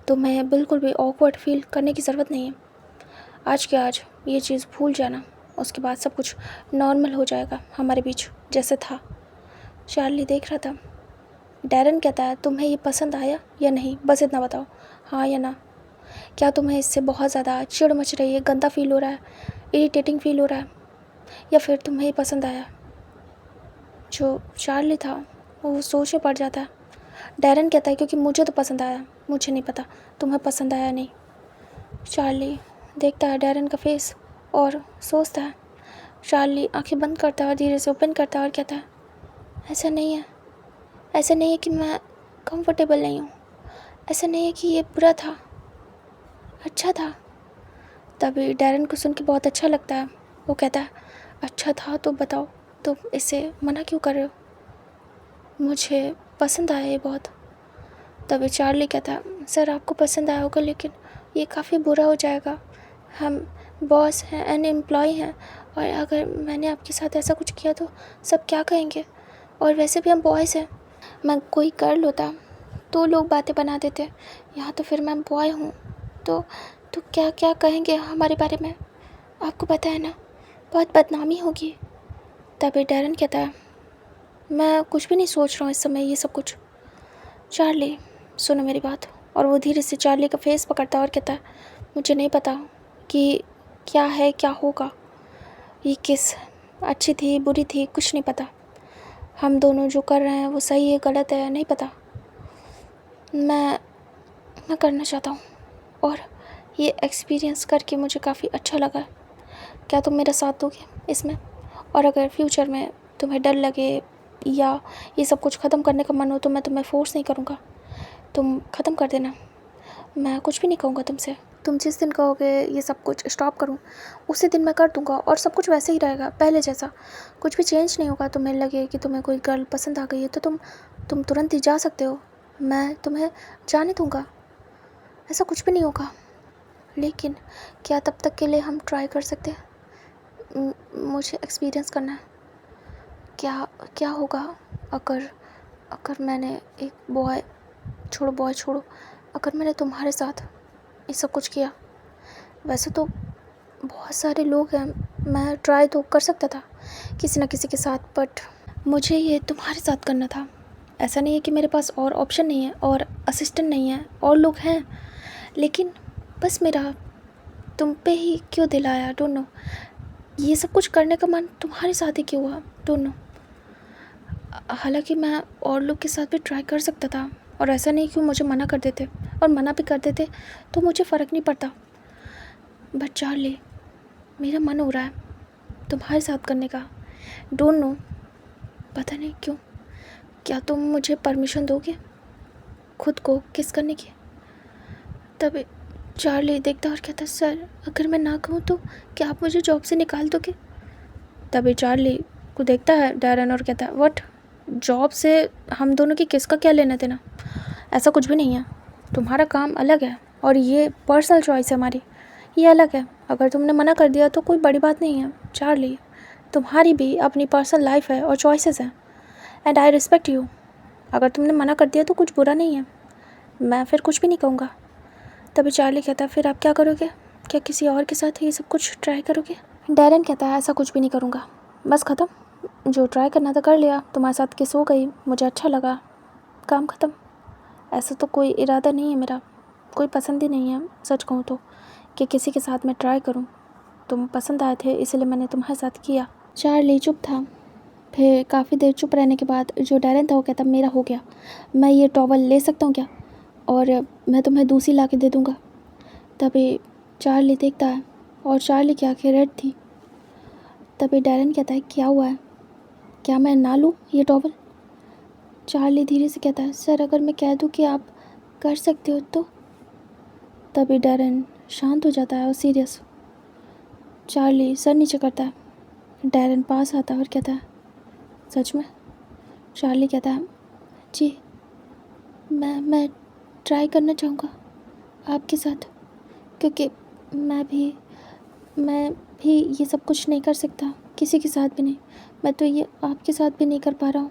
तो मैं बिल्कुल भी ऑकवर्ड फील करने की ज़रूरत नहीं है। आज के आज ये चीज़ भूल जाना, उसके बाद सब कुछ नॉर्मल हो जाएगा हमारे बीच जैसे था। चार्ली देख रहा था। डैरेन कहता है, तुम्हें ये पसंद आया या नहीं, बस इतना बताओ, हाँ या ना। क्या तुम्हें इससे बहुत ज़्यादा चिढ़ मच रही है, गंदा फील हो रहा है, इरिटेटिंग फील हो रहा है, या फिर तुम्हें ये पसंद आया? जो चार्ली था वो सोच में पड़ जाता है। डैरेन कहता है, क्योंकि मुझे तो पसंद आया, मुझे नहीं पता तुम्हें पसंद आया नहीं। चार्ली देखता है डैरेन का फेस और सोचता है। चार्ली आंखें बंद करता है और धीरे से ओपन करता है और कहता है, ऐसा नहीं है कि मैं कंफर्टेबल नहीं हूँ, ऐसा नहीं है कि ये बुरा था, अच्छा था। तभी डैरेन को सुन के बहुत अच्छा लगता है। वो कहता है, अच्छा था तो बताओ, तुम इसे मना क्यों कर रहे हो? मुझे पसंद आया ये बहुत। तभी चार्ली कहता है, सर आपको पसंद आया होगा, लेकिन ये काफ़ी बुरा हो जाएगा। हम बॉस हैं एंड एम्प्लॉय हैं, और अगर मैंने आपके साथ ऐसा कुछ किया तो सब क्या कहेंगे? और वैसे भी हम बॉयज़ हैं। मैं कोई गर्ल होता तो लोग बातें बना देते, यहाँ तो फिर मैं बॉय हूँ, तो क्या क्या कहेंगे हमारे बारे में? आपको पता है ना, बहुत बदनामी होगी। तभी डैरेन कहता है, मैं कुछ भी नहीं सोच रहा हूँ इस समय ये सब कुछ। चार्ली सुनो मेरी बात। और वो धीरे से चार्ली का फेस पकड़ता है और कहता है, मुझे नहीं पता कि क्या है क्या होगा, ये किस अच्छी थी बुरी थी, कुछ नहीं पता। हम दोनों जो कर रहे हैं वो सही है गलत है नहीं पता। मैं करना चाहता हूँ और ये एक्सपीरियंस करके मुझे काफ़ी अच्छा लगा। क्या तुम मेरा साथ दोगे इसमें? और अगर फ्यूचर में तुम्हें डर लगे या ये सब कुछ ख़त्म करने का मन हो तो मैं तुम्हें फ़ोर्स नहीं करूँगा, तुम ख़त्म कर देना। मैं कुछ भी नहीं कहूँगा तुमसे। तुम जिस दिन कहोगे ये सब कुछ स्टॉप करूँ, उसी दिन मैं कर दूँगा और सब कुछ वैसे ही रहेगा पहले जैसा, कुछ भी चेंज नहीं होगा। तुम्हें लगे कि तुम्हें कोई गर्ल पसंद आ गई है तो तुम तुरंत ही जा सकते हो, मैं तुम्हें जाने दूँगा, ऐसा कुछ भी नहीं होगा। लेकिन क्या तब तक के लिए हम ट्राई कर सकते हैं? मुझे एक्सपीरियंस करना है। क्या होगा अगर मैंने एक बॉय छोड़ो, अगर मैंने तुम्हारे साथ ये सब कुछ किया? वैसे तो बहुत सारे लोग हैं, मैं ट्राई तो कर सकता था किसी ना किसी के साथ, बट मुझे ये तुम्हारे साथ करना था। ऐसा नहीं है कि मेरे पास और ऑप्शन नहीं है और असिस्टेंट नहीं है, और लोग हैं, लेकिन बस मेरा तुम पे ही क्यों दिल आया, डोंट नो। ये सब कुछ करने का मन तुम्हारे साथ ही क्यों हुआ, डोंट नो। हालांकि मैं और लोग के साथ भी ट्राई कर सकता था, और ऐसा नहीं कि मुझे मना कर देते, और मना भी कर देते तो मुझे फ़र्क नहीं पड़ता। बट चार्ली, मेरा मन हो रहा है तुम्हारे साथ करने का, डोंट नो, पता नहीं क्यों। क्या तुम मुझे परमिशन दोगे खुद को किस करने की? तभी चार्ली देखता और कहता, सर अगर मैं ना कहूँ तो क्या आप मुझे जॉब से निकाल दोगे? तभी चार्ली को देखता है डैरेन और कहता है, व्हाट? जॉब से हम दोनों की किसका क्या लेना देना? ऐसा कुछ भी नहीं है। तुम्हारा काम अलग है और ये पर्सनल चॉइस है हमारी, ये अलग है। अगर तुमने मना कर दिया तो कोई बड़ी बात नहीं है चार्ली। तुम्हारी भी अपनी पर्सनल लाइफ है और चॉइसेस हैं, एंड आई रिस्पेक्ट यू। अगर तुमने मना कर दिया तो कुछ बुरा नहीं है, मैं फिर कुछ भी नहीं कहूँगा। तभी चार्ली कहता है, फिर आप क्या करोगे? क्या किसी और के साथ ये सब कुछ ट्राई करोगे? डैरेन कहता है, ऐसा कुछ भी नहीं करूँगा, बस ख़त्म। जो ट्राई करना था कर लिया, तुम्हारे साथ किस हो गई, मुझे अच्छा लगा, काम ख़त्म। ऐसा तो कोई इरादा नहीं है मेरा, कोई पसंद ही नहीं है सच कहूँ तो, कि किसी के साथ मैं ट्राई करूँ। तुम पसंद आए थे इसलिए मैंने तुम्हारे साथ किया। चार्ली चुप था। फिर काफ़ी देर चुप रहने के बाद जो डैरेन था वो कहता, मेरा हो गया, मैं ये टॉवल ले सकता हूँ क्या? और मैं तुम्हें दूसरी ला के दे दूँगा। तभी चार्ली देखता है और चार्ली की आँखें रेड थी। तभी डैरेन कहता है, क्या हुआ है, क्या मैं ना लूँ ये टॉवल? चार्ली धीरे से कहता है, सर अगर मैं कह दूँ कि आप कर सकते हो तो? तभी डैरेन शांत हो जाता है और सीरियस। चार्ली सर नीचे करता है। डैरेन पास आता है और कहता है, सच में? चार्ली कहता है, जी मैं ट्राई करना चाहूँगा आपके साथ, क्योंकि मैं भी ये सब कुछ नहीं कर सकता, किसी के साथ भी नहीं। मैं तो ये आपके साथ भी नहीं कर पा रहा हूँ।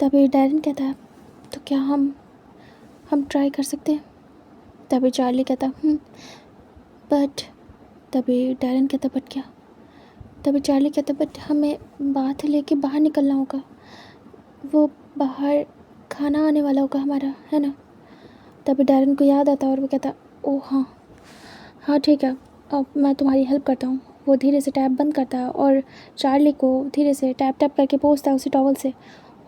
तभी डैरेन कहता है, तो क्या हम ट्राई कर सकते हैं? तभी चार्ली कहता है, बट। तभी डैरेन कहता, बट क्या? तभी चार्ली कहता, बट हमें बात लेके बाहर निकलना होगा, वो बाहर खाना आने वाला होगा हमारा, है ना? तभी डैरेन को याद आता है और वो कहता, ओह हाँ ठीक है, अब मैं तुम्हारी हेल्प करता हूँ। वो धीरे से टैप बंद करता है और चार्ली को धीरे से टैप टैप करके पोंछता है उसी टॉवल से।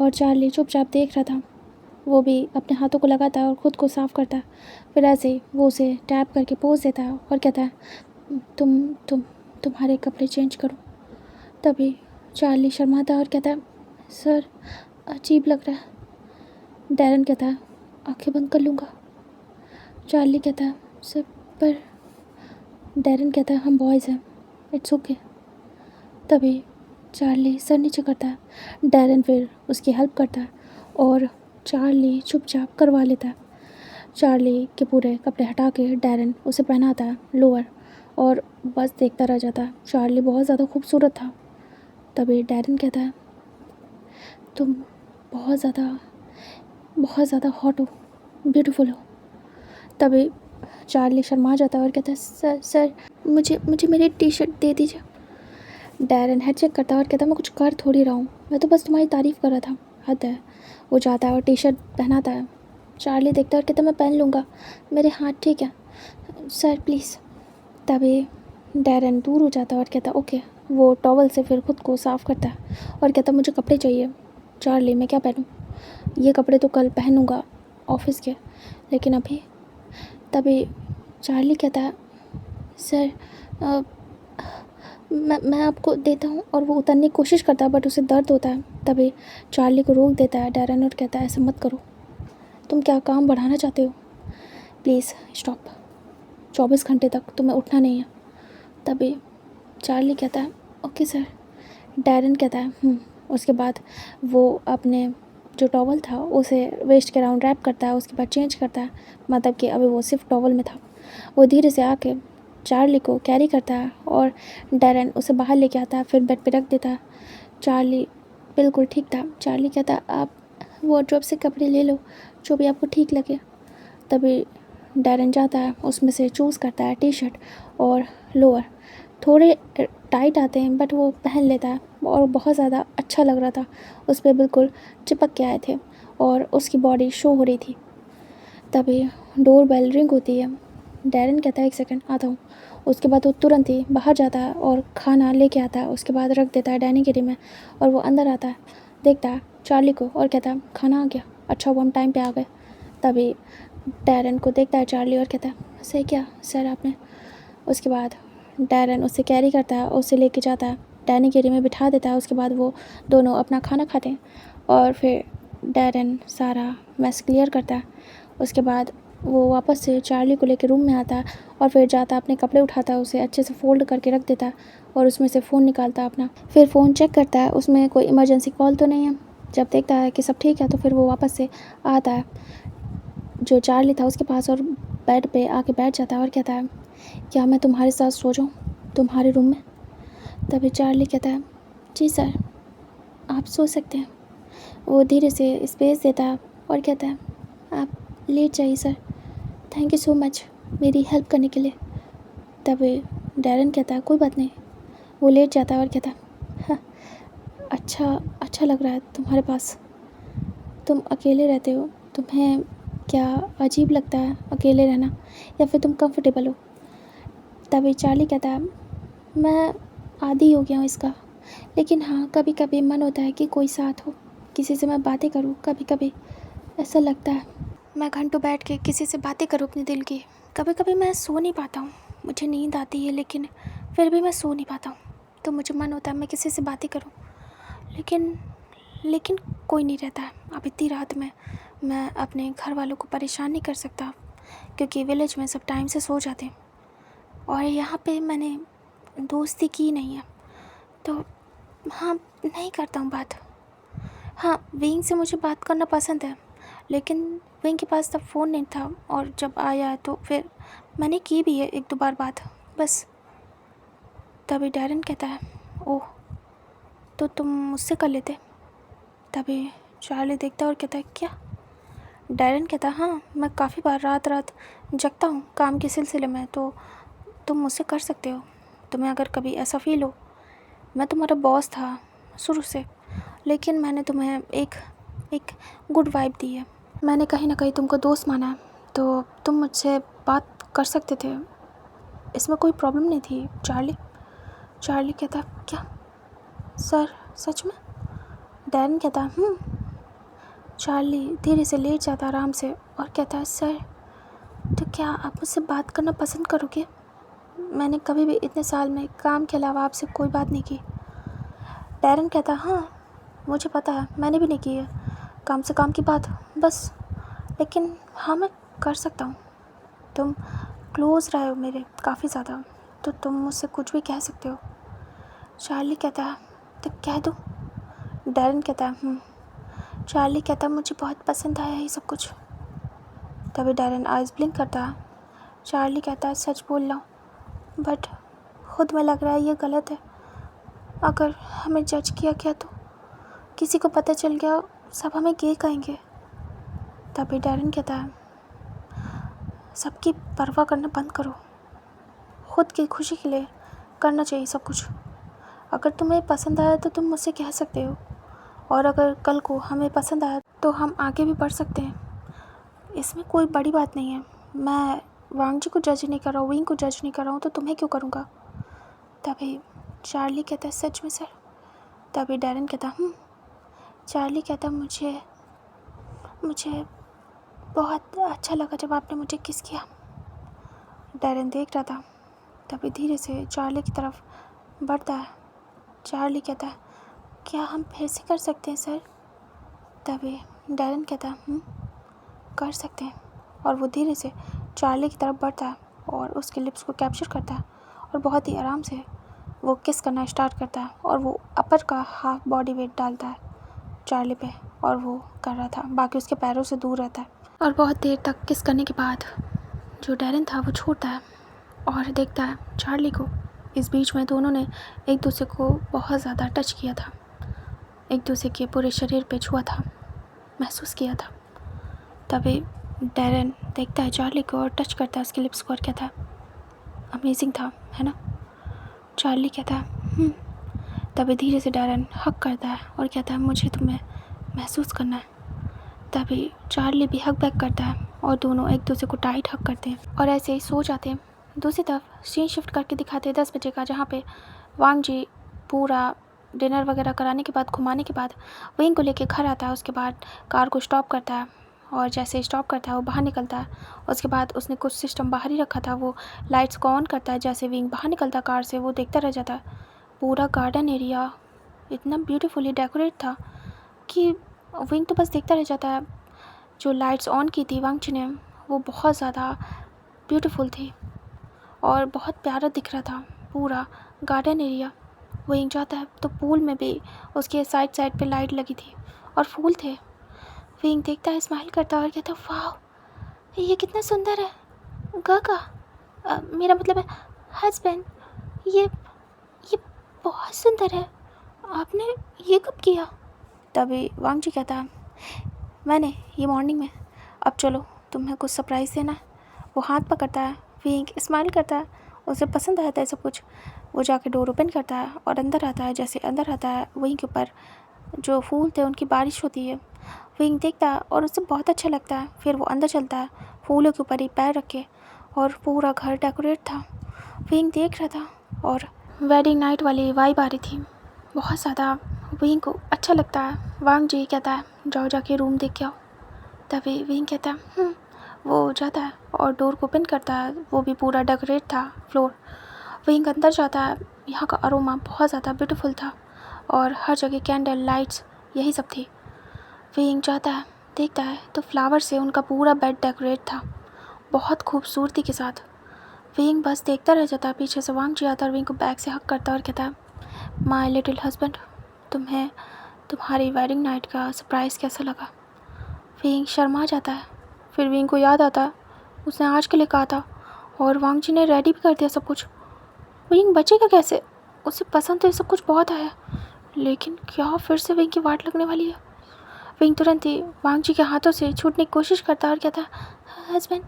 और चार्ली चुपचाप देख रहा था। वो भी अपने हाथों को लगाता है और ख़ुद को साफ़ करता है। फिर ऐसे ही वो उसे टैप करके पोंछ देता है और कहता है, तुम्हारे कपड़े चेंज करो। तभी चार्ली शर्माता है और कहता है, सर अजीब लग रहा है। डैरेन कहता है, आंखें बंद कर लूँगा। चार्ली कहता है, सर पर। डैरेन कहता है, हम बॉयज़ हैं, इट्स ओके। तभी चार्ली सर नीचे करता है। डैरेन फिर उसकी हेल्प करता है और चार्ली चुपचाप करवा लेता है। चार्ली के पूरे कपड़े हटा के डैरेन उसे पहनाता है लोअर, और बस देखता रह जाता है। चार्ली बहुत ज़्यादा खूबसूरत था। तभी डैरेन कहता है, तुम बहुत ज़्यादा हॉट हो, ब्यूटीफुल हो। तभी चार्ली शर्मा जाता है और कहता है, सर मुझे मेरी टी शर्ट दे दीजिए। डैरेन हेड चेक करता है और कहता है, मैं कुछ कर थोड़ी रहा हूँ, मैं तो बस तुम्हारी तारीफ़ कर रहा था, हद है। वो जाता है और टी शर्ट पहनाता है। चार्ली देखता है और कहता है, मैं पहन लूँगा, मेरे हाथ ठीक है सर, प्लीज़। तभी डैरेन दूर हो जाता है और कहता है, ओके। वो टॉवल से फिर ख़ुद को साफ़ करता है और कहता है, मुझे कपड़े चाहिए। चार्ली, मैं क्या पहनूँ? ये कपड़े तो कल पहनूँगा ऑफिस के, लेकिन अभी। तभी चार्ली कहता है, सर मैं आपको देता हूँ। और वो उतरने की कोशिश करता है बट उसे दर्द होता है। तभी चार्ली को रोक देता है डैरेन और कहता है, ऐसा मत करो, तुम क्या काम बढ़ाना चाहते हो? प्लीज़ स्टॉप, 24 घंटे तक तुम्हें उठना नहीं है। तभी चार्ली कहता है, ओके सर। डैरेन कहता है उसके बाद वो अपने जो टॉवल था उसे वेस्ट के राउंड रैप करता है, उसके बाद चेंज करता है, मतलब कि अभी वो सिर्फ टॉवल में था। वो धीरे से आके चार्ली को कैरी करता है और डैरेन उसे बाहर लेके आता है, फिर बेड पे रख देता है। चार्ली बिल्कुल ठीक था। चार्ली कहता है, आप वार्डरोब से कपड़े ले लो, जो भी आपको ठीक लगे। तभी डैरेन जाता है, उसमें से चूज़ करता है टी शर्ट और लोअर। थोड़े टाइट आते हैं बट वो पहन लेता है और बहुत ज़्यादा अच्छा लग रहा था। उस पर बिल्कुल चिपक के आए थे और उसकी बॉडी शो हो रही थी। तभी डोर बेल रिंग होती है। डैरेन कहता है, 1 सेकंड आता हूँ। उसके बाद वो तुरंत ही बाहर जाता है और खाना लेके आता है, उसके बाद रख देता है डाइनिंग एरिया में। और वो अंदर आता है, देखता है चार्ली को और कहता है, खाना आ गया, अच्छा वो हम टाइम पे आ गए। तभी डैरेन को देखता है चार्ली और कहता है, सही क्या सर आपने? उसके बाद डैरेन उसे कैरी करता है और उसे लेके जाता है, डाइनिंग एरिया में बिठा देता है। उसके बाद वो दोनों अपना खाना खाते हैं और फिर डैरेन सारा मैस क्लियर करता है। उसके बाद वो वापस से चार्ली को लेकर रूम में आता है और फिर जाता है, अपने कपड़े उठाता है, उसे अच्छे से फ़ोल्ड करके रख देता है और उसमें से फ़ोन निकालता है अपना। फिर फ़ोन चेक करता है, उसमें कोई इमरजेंसी कॉल तो नहीं है। जब देखता है कि सब ठीक है तो फिर वो वापस से आता है जो चार्ली था उसके पास और बेड पे आके बैठ जाता है और कहता है, क्या मैं तुम्हारे साथ सो जाऊँ तुम्हारे रूम में? तभी चार्ली कहता है, जी सर, आप सो सकते हैं। वो धीरे से स्पेस देता है और कहता है, आप लेट जाइए sir, thank you so much मेरी हेल्प करने के लिए। तभी डैरन कहता है, कोई बात नहीं। वो लेट जाता है और कहता है, हाँ, अच्छा लग रहा है तुम्हारे पास। तुम अकेले रहते हो, तुम्हें क्या अजीब लगता है अकेले रहना, या फिर तुम कंफर्टेबल हो? तभी चार्ली कहता है, मैं आदी हो गया हूँ इसका, लेकिन हाँ कभी कभी मन होता है कि कोई साथ हो, किसी से मैं बातें करूँ। कभी कभी ऐसा लगता है मैं घंटों बैठ के किसी से बातें करूँ अपने दिल की। कभी कभी मैं सो नहीं पाता हूँ, मुझे नींद आती है लेकिन फिर भी मैं सो नहीं पाता हूँ, तो मुझे मन होता है मैं किसी से बातें करूँ, लेकिन कोई नहीं रहता है। अब इतनी रात में मैं अपने घर वालों को परेशान नहीं कर सकता क्योंकि विलेज में सब टाइम से सो जाते हैं और यहाँ पे मैंने दोस्ती की नहीं है, तो हाँ नहीं करता हूँ बात। हाँ, विंग से मुझे बात करना पसंद है, लेकिन विंग के पास तब फ़ोन नहीं था और जब आया तो फिर मैंने की भी है 1-2 बार बात बस। तभी डैरन कहता है, ओह तो तुम मुझसे कर लेते। तभी चार्ली देखता है और कहता है, क्या? डैरन कहता है, हाँ मैं काफ़ी बार रात रात जगता हूँ काम के सिलसिले में, तो तुम मुझसे कर सकते हो। तुम्हें अगर कभी ऐसा फील हो, मैं तुम्हारा बॉस था शुरू से, लेकिन मैंने तुम्हें एक गुड वाइब दी है। मैंने कहीं ना कहीं तुमको दोस्त माना है, तो तुम मुझसे बात कर सकते थे, इसमें कोई प्रॉब्लम नहीं थी चार्ली। चार्ली कहता, क्या सर सच में? डैरन कहता, चार्ली धीरे से लेट जाता आराम से और कहता है, सर तो क्या आप मुझसे बात करना पसंद करोगे? मैंने कभी भी इतने साल में काम के अलावा आपसे कोई बात नहीं की। डैरन कहता, हाँ मुझे पता है, मैंने भी नहीं की है काम से काम की बात बस, लेकिन हाँ मैं कर सकता हूँ। तुम क्लोज़ रहे हो मेरे काफ़ी ज़्यादा, तो तुम मुझसे कुछ भी कह सकते हो। चार्ली कहता है, तो कह दो। डैरन कहता है, चार्ली कहता, मुझे बहुत पसंद आया ये सब कुछ। तभी डैरन आइज़ ब्लिंक करता है। चार्ली कहता है, सच बोल रहा हूँ, बट खुद में लग रहा है ये गलत है। अगर हमें जज किया गया तो किसी को पता चल गया, सब हमें गे कहेंगे। तभी डैरन कहता है, सबकी परवाह करना बंद करो, खुद की खुशी के लिए करना चाहिए सब कुछ। अगर तुम्हें पसंद आया तो तुम मुझसे कह सकते हो, और अगर कल को हमें पसंद आया तो हम आगे भी बढ़ सकते हैं, इसमें कोई बड़ी बात नहीं है। मैं वांग जी को जज नहीं कर रहा हूँ, विंग को जज नहीं कर रहा हूँ, तो तुम्हें क्यों करूँगा? तभी चार्ली कहता है, सच में सर? तभी डैरन कहता, चार्ली कहता, मुझे बहुत अच्छा लगा जब आपने मुझे किस किया। डैरन देख रहा था। तभी धीरे से चार्ली की तरफ बढ़ता है। चार्ली कहता है, क्या हम फिर से कर सकते हैं सर? तभी डैरन कहता है, कर सकते हैं। और वो धीरे से चार्ली की तरफ बढ़ता है और उसके लिप्स को कैप्चर करता है और बहुत ही आराम से वो किस करना स्टार्ट करता है और वो अपर का हाफ बॉडी वेट डालता है चार्ली पे, और वो कर रहा था, बाकी उसके पैरों से दूर रहता है। और बहुत देर तक किस करने के बाद जो डैरन था वो छोड़ता है और देखता है चार्ली को। इस बीच में दोनों ने एक दूसरे को बहुत ज़्यादा टच किया था, एक दूसरे के पूरे शरीर पे छुआ था, महसूस किया था। तभी डैरन देखता है चार्ली को और टच करता है उसके लिप्स को और कहता है, अमेजिंग था, है ना? चार्ली कहता है, तभी धीरे से डैरन हक करता है और कहता है, मुझे तुम्हें महसूस करना है। तभी चार्ली भी हक बैक करता है और दोनों एक दूसरे को टाइट हक करते हैं और ऐसे ही सो जाते हैं। दूसरी तरफ सीन शिफ्ट करके दिखाते हैं 10 बजे का, जहाँ पे वांग जी पूरा डिनर वगैरह कराने के बाद, घुमाने के बाद विंग को लेके घर आता है। उसके बाद कार को स्टॉप करता है और जैसे स्टॉप करता है वो बाहर निकलता है। उसके बाद उसने कुछ सिस्टम बाहर ही रखा था, वो लाइट्स को ऑन करता है। जैसे विंग बाहर निकलता कार से, वो देखता रह जाता है। पूरा गार्डन एरिया इतना ब्यूटीफुली डेकोरेट था कि विंग तो बस देखता रह जाता है। जो लाइट्स ऑन की थी वांग जी ने, वो बहुत ज़्यादा ब्यूटीफुल थी और बहुत प्यारा दिख रहा था पूरा गार्डन एरिया। विंग जाता है तो पूल में भी उसके साइड पे लाइट लगी थी और फूल थे। विंग देखता है, स्माइल करता है और कहता है वाह ये कितना सुंदर है। काका मेरा मतलब है हस्बैंड, ये बहुत सुंदर है, आपने ये कब किया? तभी वांग जी कहता है मैंने ये मॉर्निंग में, अब चलो तुम्हें कुछ सरप्राइज़ देना है। वो हाथ पकड़ता है, विंग स्माइल करता है, उसे पसंद आता है सब कुछ। वो जाके डोर ओपन करता है और अंदर आता है। जैसे अंदर आता है वहीं के ऊपर जो फूल थे उनकी बारिश होती है। विंग देखता है और उसे बहुत अच्छा लगता है। फिर वो अंदर चलता है, फूलों के ऊपर ही पैर रखे और पूरा घर डेकोरेट था। विंग देख रहा था और वेडिंग नाइट वाली वाइब आ रही थी बहुत ज़्यादा। विंग को अच्छा लगता है। वांग जी कहता है जाओ जाके रूम देख के आओ। तभी विंग कहता है वो जाता है और डोर को ओपन करता है। वो भी पूरा डेकोरेट था फ्लोर। विंग अंदर जाता है। यहाँ का अरोमा बहुत ज़्यादा ब्यूटीफुल था और हर जगह कैंडल लाइट्स यही सब थी। विंग जाता है, देखता है तो फ्लावर से उनका पूरा बेड डेकोरेट था बहुत खूबसूरती के साथ। विंग बस देखता रह जाता है। पीछे से वांग जी आता है और विंग को बैग से हक करता है और कहता है माय लिटिल हस्बैंड, तुम्हें तुम्हारी वेडिंग नाइट का सरप्राइज़ कैसा लगा? विंग शर्मा जाता है। फिर विंग को याद आता है उसने आज के लिए कहा था और वांग जी ने रेडी भी कर दिया सब कुछ। विंग बचेगा कैसे? उसे पसंद तो ये सब कुछ बहुत आया, लेकिन क्या फिर से विंग की वाट लगने वाली है? विंग तुरंत ही वांग जी के हाथों से छूटने की कोशिश करता है और कहता है हस्बैंड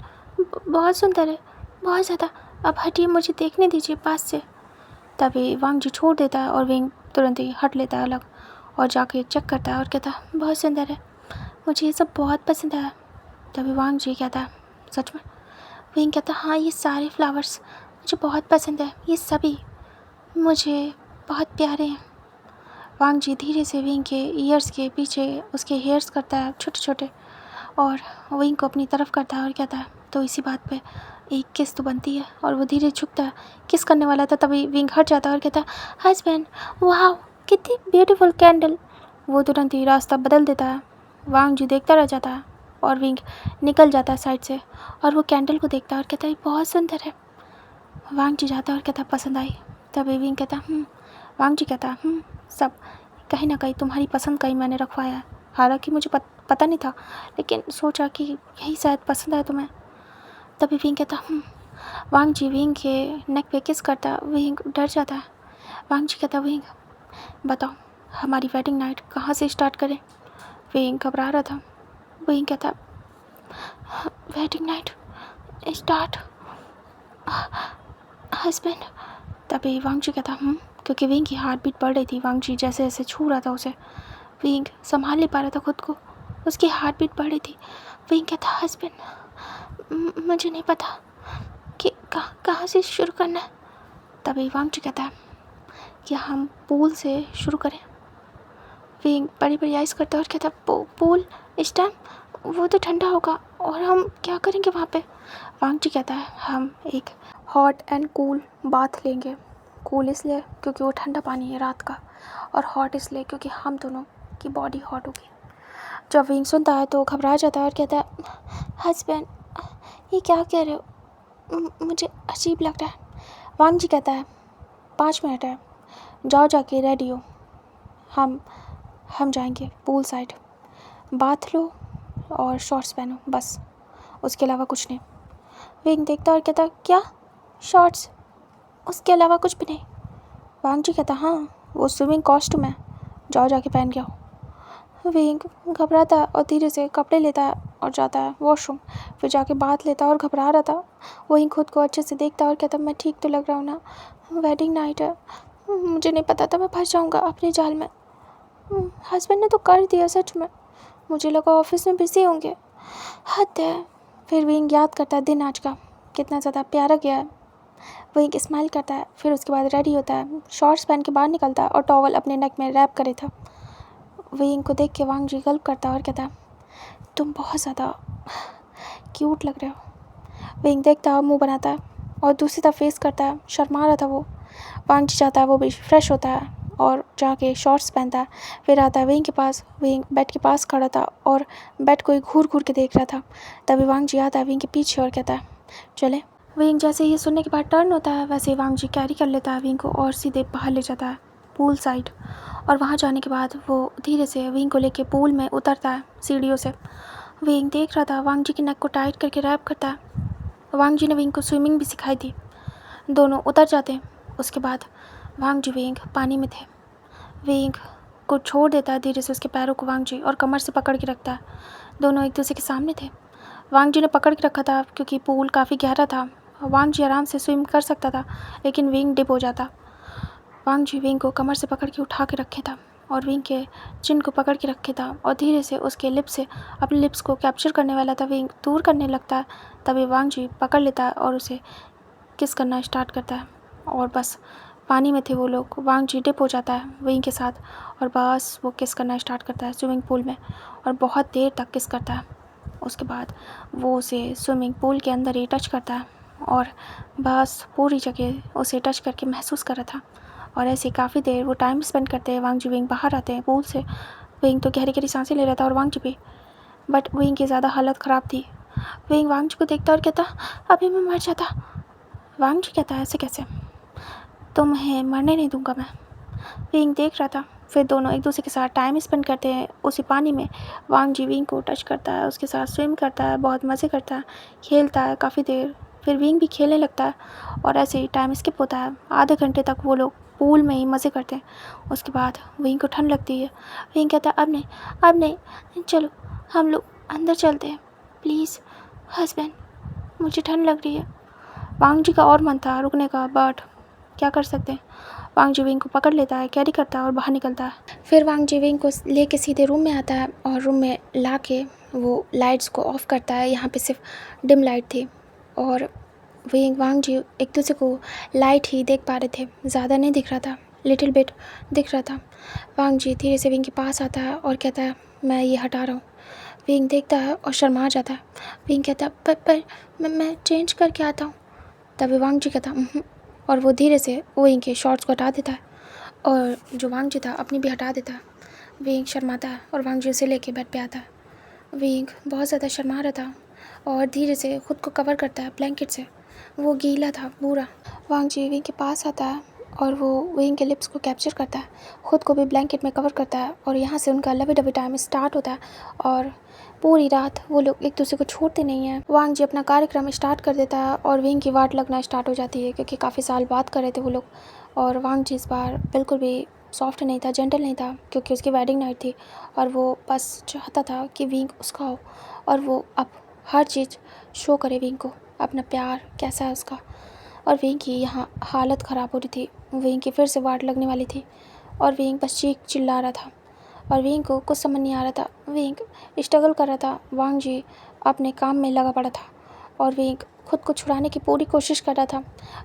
बहुत सुंदर है, बहुत ज़्यादा, अब हटिए, मुझे देखने दीजिए पास से। तभी वांग जी छोड़ देता है और विंग तुरंत ही हट लेता है अलग और जाके चेक करता है और कहता है बहुत सुंदर है, मुझे ये सब बहुत पसंद आया। तभी वांग जी कहता है सच में? विंग कहता है हाँ ये सारे फ्लावर्स मुझे बहुत पसंद है, ये सभी मुझे बहुत प्यारे हैं। वांग जी धीरे से विंग के ईयर्स के पीछे उसके हेयर्स करता है छोटे छोटे और विंग को अपनी तरफ करता है और कहता है तो इसी बात पे एक किस तो बनती है। और वो धीरे झुकता है, किस करने वाला था तभी विंग हट जाता है और कहता है हस्बैंड वाह कितनी ब्यूटीफुल कैंडल। वो तुरंत ही रास्ता बदल देता है। वांग जी देखता रह जाता है और विंग निकल जाता है साइड से और वो कैंडल को देखता है और कहता है बहुत सुंदर है। वांग जी जाता है और कहता है पसंद आई। तभी विंग कहता है वांग जी कहता है सब कहीं ना कहीं तुम्हारी पसंद का ही मैंने रखवाया है, हालांकि मुझे पता नहीं था, लेकिन सोचा कि यही शायद पसंद है तुम्हें। तभी विंग कहता वांग जी विंग के नेक पे किस करता। विंग डर जाता है। वांग जी कहता विंग बताओ हमारी वेडिंग नाइट कहाँ से स्टार्ट करें? विंग घबरा रहा था। विंग कहता वेडिंग नाइट स्टार्ट हस्बैंड। तभी वांग जी कहता क्योंकि विंग की हार्ट बीट बढ़ रही थी। वांग जी जैसे जैसे छू रहा था उसे, विंग संभाल नहीं पा रहा था खुद को, उसकी हार्ट बीट बढ़ रही थी। विंग कहता हस्बैंड मुझे नहीं पता कि कहाँ से शुरू करना है। तभी वांग जी कहता है कि हम पूल से शुरू करें। विंग बड़ी बड़ी आइज़ करता है और कहता पूल इस टाइम वो तो ठंडा होगा और हम क्या करेंगे वहाँ पे? वांग जी कहता है हम एक हॉट एंड कूल बाथ लेंगे। कूल इसलिए क्योंकि वो ठंडा पानी है रात का, और हॉट इसलिए क्योंकि हम दोनों की बॉडी हॉट होगी। जब विंग सुनता है तो घबरा जाता है और कहता है हस्बैंड ये क्या कह रहे हो, मुझे अजीब लग रहा है। वांग जी कहता है 5 मिनट है, जाओ जाके रेडी हो, हम जाएंगे पूल साइड, बाथ लो और शॉर्ट्स पहनो, बस उसके अलावा कुछ नहीं। विंग देखता और कहता क्या शॉर्ट्स, उसके अलावा कुछ भी नहीं? वांग जी कहता हाँ वो स्विमिंग कॉस्ट्यूम है, जाओ जाके पहन के आओ। विंग घबराता है और धीरे से कपड़े लेता है और जाता है वॉशरूम। फिर जाके बाथ लेता है और घबरा रहा था। वहीं खुद को अच्छे से देखता है और कहता मैं ठीक तो लग रहा हूँ ना? वेडिंग नाइट है, मुझे नहीं पता था मैं फंस जाऊँगा अपने जाल में। हस्बैंड ने तो कर दिया सच में, मुझे लगा ऑफिस में बिजी होंगे, हद है। फिर विंग याद करता है दिन आज का कितना ज़्यादा प्यारा गया है। विंग स्माइल करता है, फिर उसके बाद रेडी होता है, शॉर्ट्स पहन के बाहर निकलता है और टॉवल अपने नेक में रैप करे था। विंग को देख के वांग जी गल्प करता है और कहता है तुम बहुत ज़्यादा क्यूट लग रहे हो। विंग देखता है, मुंह बनाता है और दूसरी तरफ फेस करता है, शर्मा रहा था वो। वांग जी जाता है, वो भी फ्रेश होता है और जाके शॉर्ट्स पहनता है। फिर आता है विंग के पास। विंग बेड के पास खड़ा था और बेड को घूर घूर के देख रहा था। तभी वांग जी आता है विंग के पीछे और कहता है चले। विंग जैसे ही सुनने के बाद टर्न होता है, वैसे वांग जी कैरी कर लेता है विंग को और सीधे बाहर ले जाता है पूल साइड। और वहाँ जाने के बाद वो धीरे से विंग को लेके पूल में उतरता है सीढ़ियों से। विंग देख रहा था, वांग जी की नेक को टाइट करके रैप करता है। वांग जी ने विंग को स्विमिंग भी सिखाई थी। दोनों उतर जाते हैं। उसके बाद वांग जी विंग पानी में थे। विंग को छोड़ देता है धीरे से उसके पैरों को वांग जी, और कमर से पकड़ के रखता है। दोनों एक दूसरे के सामने थे। वांग जी ने पकड़ के रखा था क्योंकि पूल काफ़ी गहरा था। वांग जी आराम से स्विम कर सकता था, लेकिन विंग डिप हो जाता। वांग जी विंग को कमर से पकड़ के उठा के रखे था और विंग के चिन को पकड़ के रखे था और धीरे से उसके लिप्स से अपने लिप्स को कैप्चर करने वाला था। विंग दूर करने लगता है, तभी वांग जी पकड़ लेता है और उसे किस करना स्टार्ट करता है। और बस पानी में थे वो लोग। वांग जी डिप हो जाता है विंग के साथ और बस वो किस करना स्टार्ट करता है स्विमिंग पूल में, और बहुत देर तक किस करता है। उसके बाद वो उसे स्विमिंग पूल के अंदर ही टच करता है और बस पूरी जगह उसे टच करके महसूस कर रहा था। और ऐसे काफ़ी देर वो टाइम स्पेंड करते हैं। वांग जी विंग बाहर आते हैं पूल से। विंग तो गहरी गहरी सांसें ले रहा था और वांग जी भी, बट विंग की ज़्यादा हालत ख़राब थी। विंग वांग जी को देखता और कहता, अभी मैं मर जाता। वांग जी कहता, ऐसे कैसे, तुम्हें मरने नहीं दूंगा मैं। विंग देख रहा था। फिर दोनों एक दूसरे के साथ टाइम स्पेंड करते हैं उसी पानी में। वांग जी विंग को टच करता है, उसके साथ स्विम करता है, बहुत मज़े करता है, खेलता है काफ़ी देर। फिर विंग भी खेलने लगता है और ऐसे ही टाइम स्किप होता है। आधे घंटे तक वो लोग पूल में ही मज़े करते हैं। उसके बाद विंग को ठंड लगती है। विंग कहता है, अब नहीं, चलो हम लोग अंदर चलते हैं प्लीज़ हस्बैंड, मुझे ठंड लग रही है। वांग जी का और मन था रुकने का, बट क्या कर सकते हैं। वांग जी विंग को पकड़ लेता है, कैरी करता है और बाहर निकलता है। फिर वांग जी विंग को लेके सीधे रूम में आता है और रूम में ला के वो लाइट्स को ऑफ करता है। यहाँ पे सिर्फ डिम लाइट थी और वांग जी एक दूसरे को लाइट ही देख पा रहे थे, ज़्यादा नहीं दिख रहा था, लिटिल बिट दिख रहा था। वांग जी धीरे से विंग के पास आता है और कहता है, मैं ये हटा रहा हूँ। विंग देखता है और शर्मा जाता है। विंग कहता है, पर मैं चेंज करके आता हूँ। तभी वांग जी कहता, और वो धीरे से विंग के शॉर्ट्स को हटा देता है और जो वांग जी था अपनी भी हटा देता है। विंग शर्माता है और वांग जी उसे लेके बेड पे आता है। विंग बहुत ज़्यादा शर्मा रहा था और धीरे से खुद को कवर करता है ब्लैंकेट से। वो गीला था पूरा। वांग जी विंग के पास आता है और वो विंग के लिप्स को कैप्चर करता है, खुद को भी ब्लैंकेट में कवर करता है और यहाँ से उनका लवी डवी टाइम स्टार्ट होता है और पूरी रात वो लोग एक दूसरे को छोड़ते नहीं हैं। वांग जी अपना कार्यक्रम स्टार्ट कर देता है और विंग की वाट लगना स्टार्ट हो जाती है क्योंकि काफ़ी साल बात कर रहे थे वो लोग। और वांग जी इस बार बिल्कुल भी सॉफ्ट नहीं था, जेंटल नहीं था, क्योंकि उसकी वेडिंग नाइट थी और वो बस चाहता था कि विंग उसका हो और वो अब हर चीज़ शो करे विंग को, अपना प्यार कैसा है उसका। और विंग की यहाँ हालत ख़राब हो रही थी। विंग की फिर से वाट लगने वाली थी और विंग बस चीख चिल्ला रहा था और विंग को कुछ समझ नहीं आ रहा था। विंग स्ट्रगल कर रहा था। वांग जी अपने काम में लगा पड़ा था और विंग खुद को छुड़ाने की पूरी कोशिश कर रहा था।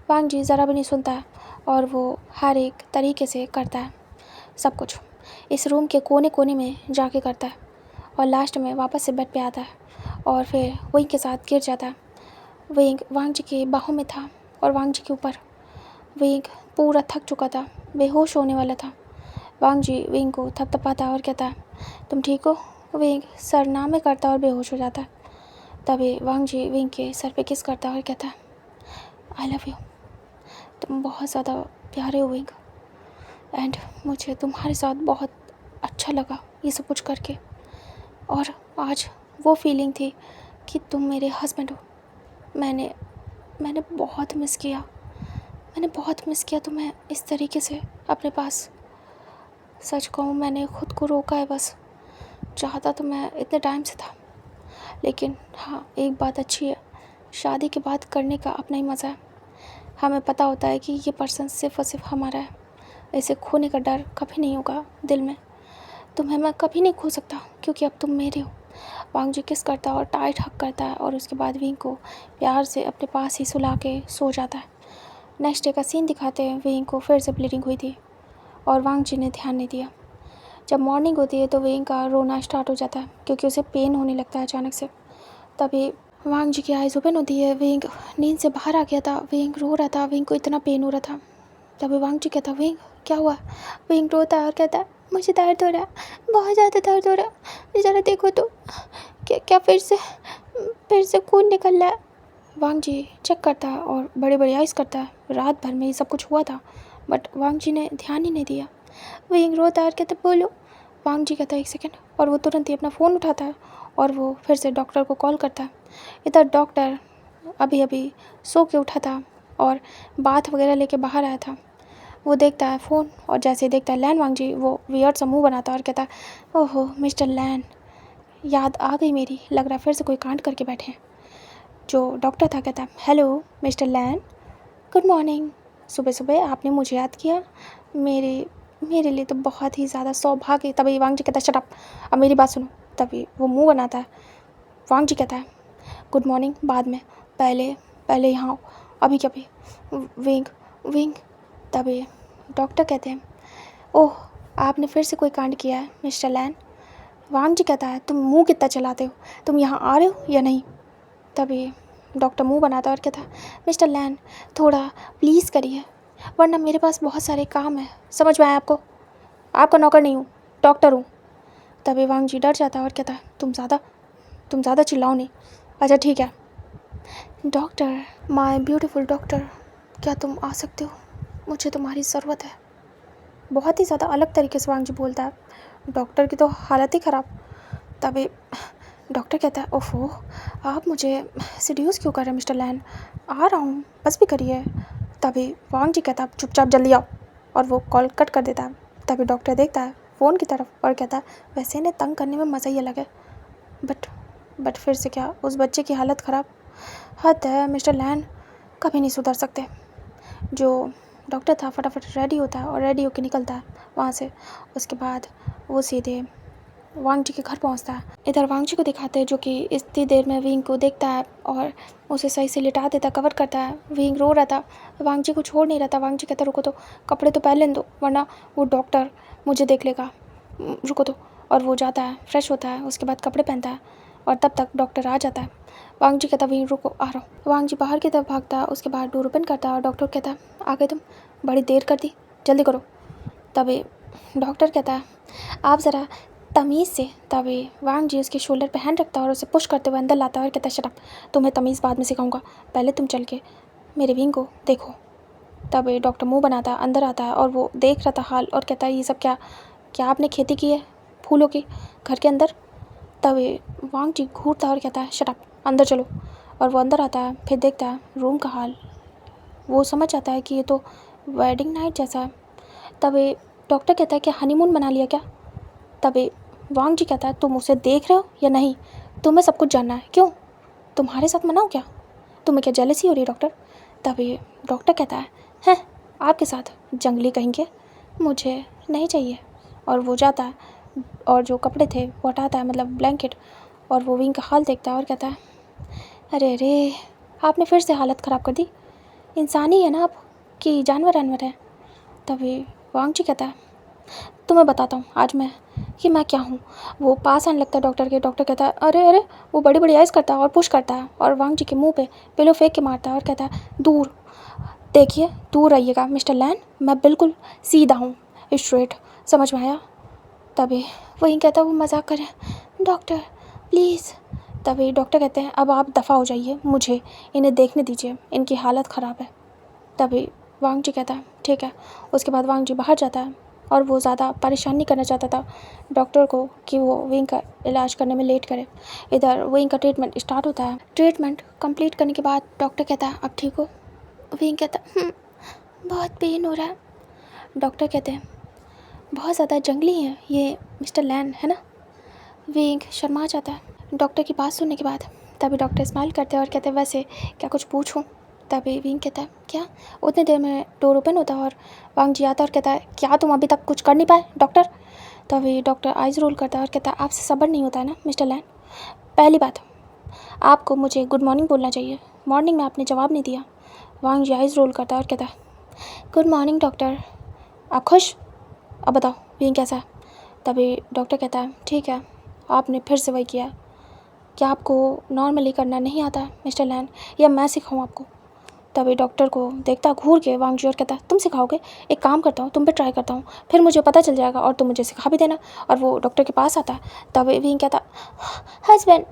वांग जी ज़रा भी नहीं सुनता है और वो हर एक तरीके से करता है सब कुछ, इस रूम के कोने कोने में जाके करता है और लास्ट में वापस से बेड पे आता है और फिर विंग के साथ गिर जाता है। विंग वांग जी के बाहों में था और वांग जी के ऊपर। विंग पूरा थक चुका था, बेहोश होने वाला था। वांग जी विंग को थपथपाता और कहता है, तुम ठीक हो। विंग सरनामे करता और बेहोश हो जाता है। तभी वांग जी विंग के सर पे किस करता और कहता है, आई लव यू, तुम बहुत ज़्यादा प्यारे हो विंग, एंड मुझे तुम्हारे साथ बहुत अच्छा लगा ये सब कुछ करके। और आज वो फीलिंग थी कि तुम मेरे हस्बैंड हो। मैंने बहुत मिस किया, तुम्हें इस तरीके से अपने पास। सच कहूँ मैंने खुद को रोका है, बस चाहता तो मैं इतने टाइम से था। लेकिन हाँ, एक बात अच्छी है, शादी के बाद करने का अपना ही मज़ा है। हमें पता होता है कि ये पर्सन सिर्फ़ और सिर्फ हमारा है, इसे खोने का डर कभी नहीं होगा दिल में। तुम्हें मैं कभी नहीं खो सकता क्योंकि अब तुम मेरे हो। वांग जी किस करता है और टाइट हक करता है और उसके बाद विंग को प्यार से अपने पास ही सुला के सो जाता है। नेक्स्ट डे का सीन दिखाते हैं। विंग को फिर से ब्लीडिंग हुई थी और वांग जी ने ध्यान नहीं दिया। जब मॉर्निंग होती है तो विंग का रोना स्टार्ट हो जाता है क्योंकि उसे पेन होने लगता है अचानक से। तभी वांग जी की आइज़ ओपन होती है। विंग नींद से बाहर आ गया था। विंग रो रहा था, विंग को इतना पेन हो रहा था। तभी वांग जी कहता, विंग क्या हुआ। विंग रोता है और कहता है, मुझे दर्द हो रहा है, बहुत ज़्यादा दर्द हो रहा है, ज़रा देखो तो, क्या फिर से खून निकल रहा है। वांग जी चेक करता है और बड़े बड़े आइज़ करता है। रात भर में ये सब कुछ हुआ था बट वांग जी ने ध्यान ही नहीं दिया। विंग रोता है और कहता बोलो। वांग जी कहता है 1 सेकेंड, और वो तुरंत ही अपना फ़ोन उठाता है और वो फिर से डॉक्टर को कॉल करता है। इधर डॉक्टर अभी अभी सो के उठा था और बाथ वगैरह लेके बाहर आया था। वो देखता है फ़ोन, और जैसे ही देखता है लैन वांग जी, वो वियर्ड सा मुँह बनाता है और कहता है ओहो मिस्टर लैन, याद आ गई मेरी, लग रहा है फिर से कोई कांड करके बैठे हैं। जो डॉक्टर था कहता है हेलो मिस्टर लैन, गुड मॉर्निंग। सुबह सुबह आपने मुझे याद किया, मेरे लिए तो बहुत ही ज़्यादा सौभाग्य। तभी वांग जी कहता है शट अप, अब मेरी बात सुनो। तभी वो मुंह बनाता है। वांग जी कहता है गुड मॉर्निंग बाद में, पहले यहाँ आओ, अभी क्या भी। Wing wing. तभी डॉक्टर कहते हैं ओह आपने फिर से कोई कांड किया है मिस्टर लैन। वांग जी कहता है तुम मुंह कितना चलाते हो, तुम यहाँ आ रहे हो या नहीं। तभी डॉक्टर मुंह बनाता है और कहता है मिस्टर लैन थोड़ा प्लीज़ करिए, वरना मेरे पास बहुत सारे काम है। समझ में आया आपको? आपका नौकर नहीं हूँ, डॉक्टर हूँ। तभी वांग जी डर जाता है और कहता है तुम ज़्यादा चिल्लाओ नहीं। अच्छा ठीक है डॉक्टर, माय ब्यूटीफुल डॉक्टर, क्या तुम आ सकते हो, मुझे तुम्हारी ज़रूरत है। बहुत ही ज़्यादा अलग तरीके से वांग जी बोलता है। डॉक्टर की तो हालत ही ख़राब। तभी डॉक्टर कहता है ओफो आप मुझे सीड्यूस क्यों कर रहे हैं मिस्टर लैन, आ रहा हूँ बस भी करिए। तभी वांग जी कहता है चुपचाप जल्दी आओ, और वो कॉल कट कर देता है। तभी डॉक्टर देखता है फ़ोन की तरफ और कहता है वैसे इन्हें तंग करने में मज़ा ही अलग है, बट फिर से क्या, उस बच्चे की हालत ख़राब। हद है मिस्टर लैन, कभी नहीं सुधर सकते। जो डॉक्टर था फटाफट रेडी होता है और रेडी होकर निकलता है वहाँ से। उसके बाद वो सीधे वांग जी के घर पहुँचता है। इधर वांग जी को दिखाते हैं जो कि इतनी देर में विंग को देखता है और उसे सही से लिटा देता, कवर करता है। विंग रो रहा था, वांग जी को छोड़ नहीं रहा था। वांग जी कहता रुको तो, कपड़े तो पहन लेने दो वरना वो डॉक्टर मुझे देख लेगा, रुको तो। और वो जाता है, फ्रेश होता है, उसके बाद कपड़े पहनता है और तब तक डॉक्टर आ जाता है। वांग जी कहता विंग रुको आ रहा हूँ। वांग जी बाहर की तरफ भागता है, उसके बाद डोर ओपन करता है और डॉक्टर कहता है आ गए तुम, बड़ी देर कर दी, जल्दी करो। तभी डॉक्टर कहता है आप ज़रा तमीज़ से। तभी वांग जी उसके शोल्डर पे हैंड रखता है और उसे पुश करते हुए अंदर लाता है और कहता है शट अप, तुम्हें तमीज़ बाद में सिखाऊंगा, पहले तुम चल के मेरे विंग को देखो। तभी डॉक्टर मुंह बनाता है, अंदर आता है और वो देख रहा था हाल और कहता है ये सब क्या क्या आपने खेती की है फूलों की घर के अंदर। तभी वांग जी घूरता है और कहता है शट अप, अंदर चलो। और वो अंदर आता है, फिर देखता है रूम का हाल, वो समझ जाता है कि ये तो वेडिंग नाइट जैसा है। तभी डॉक्टर कहता है कि हनीमून मना लिया क्या। तभी वांग जी कहता है तुम उसे देख रहे हो या नहीं, तुम्हें सब कुछ जानना है, क्यों तुम्हारे साथ मनाओ क्या, तुम्हें क्या जेलसी हो रही है डॉक्टर। तभी डॉक्टर कहता है आपके साथ जंगली कहेंगे, मुझे नहीं चाहिए। और वो जाता है और जो कपड़े थे वो हटाता है, मतलब ब्लैंकेट, और वो विंग का हाल देखता है और कहता है अरे आपने फिर से हालत ख़राब कर दी, इंसान ही है ना आप कि जानवर है। तभी वांग जी कहता है तुम्हें बताता हूँ आज मैं कि मैं क्या हूँ। वो पास आने लगता है डॉक्टर के। डॉक्टर कहता है अरे, वो बड़ी बड़ी आइज़ करता है और पुश करता है और वांग जी के मुंह पे पिलो फेंक के मारता है और कहता है दूर देखिए, दूर रहिएगा मिस्टर लैन, मैं बिल्कुल सीधा हूँ, स्ट्रेट, समझ में आया। तभी वही कहता है वो मजाक कर रहे हैं डॉक्टर प्लीज़। तभी डॉक्टर कहते हैं अब आप दफ़ा हो जाइए, मुझे इन्हें देखने दीजिए, इनकी हालत ख़राब है। तभी वांग जी कहता है ठीक है। उसके बाद वांग जी बाहर जाता है और वो ज़्यादा परेशान नहीं करना चाहता था डॉक्टर को कि वो विंग का इलाज करने में लेट करे। इधर विंग का ट्रीटमेंट स्टार्ट होता है। ट्रीटमेंट कंप्लीट करने के बाद डॉक्टर कहता है अब ठीक हो। विंग कहता है बहुत पेन हो रहा है। डॉक्टर कहते हैं बहुत ज़्यादा जंगली है ये मिस्टर लैन, है ना। विंग शर्मा जाता है डॉक्टर की बात सुनने के बाद। तभी डॉक्टर स्माइल करते हैं और कहते हैं वैसे क्या कुछ पूछूं। तभी विंग कहता है क्या। उतनी देर में डोर ओपन होता है और वांग जी आता है और कहता है क्या तुम अभी तक कुछ कर नहीं पाए डॉक्टर। तभी डॉक्टर आइज़ रोल करता है और कहता है आपसे सब्र नहीं होता है ना मिस्टर लैन। पहली बात आपको मुझे गुड मॉर्निंग बोलना चाहिए, मॉर्निंग में आपने जवाब नहीं दिया। वांग जी आइज़ रोल करता है और कहता है गुड मॉर्निंग डॉक्टर, आप खुश, अब बताओ विंग कैसा है। तभी डॉक्टर कहता है ठीक है, आपने फिर से वही किया, क्या आपको नॉर्मली करना नहीं आता मिस्टर लैन, या मैं सिखाऊँ आपको। तभी डॉक्टर को देखता घूर के वांग जी और कहता है तुम सिखाओगे, एक काम करता हूँ तुम पे ट्राई करता हूँ, फिर मुझे पता चल जाएगा और तुम मुझे सिखा भी देना। और वो डॉक्टर के पास आता है। तभी विंग कहता हस्बैंड।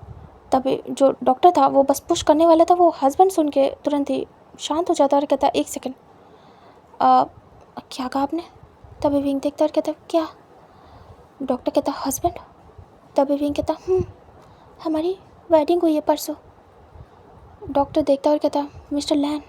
तभी जो डॉक्टर था वो बस पुश करने वाला था, वो हस्बैंड सुन के तुरंत ही शांत हो जाता है और कहता है 1 सेकेंड, क्या कहा आपने। तभी विंग देखता और कहता क्या? डॉक्टर कहता हस्बैंड। तभी विंग कहता हमारी वेडिंग हुई है परसों। डॉक्टर देखता और कहता मिस्टर लैन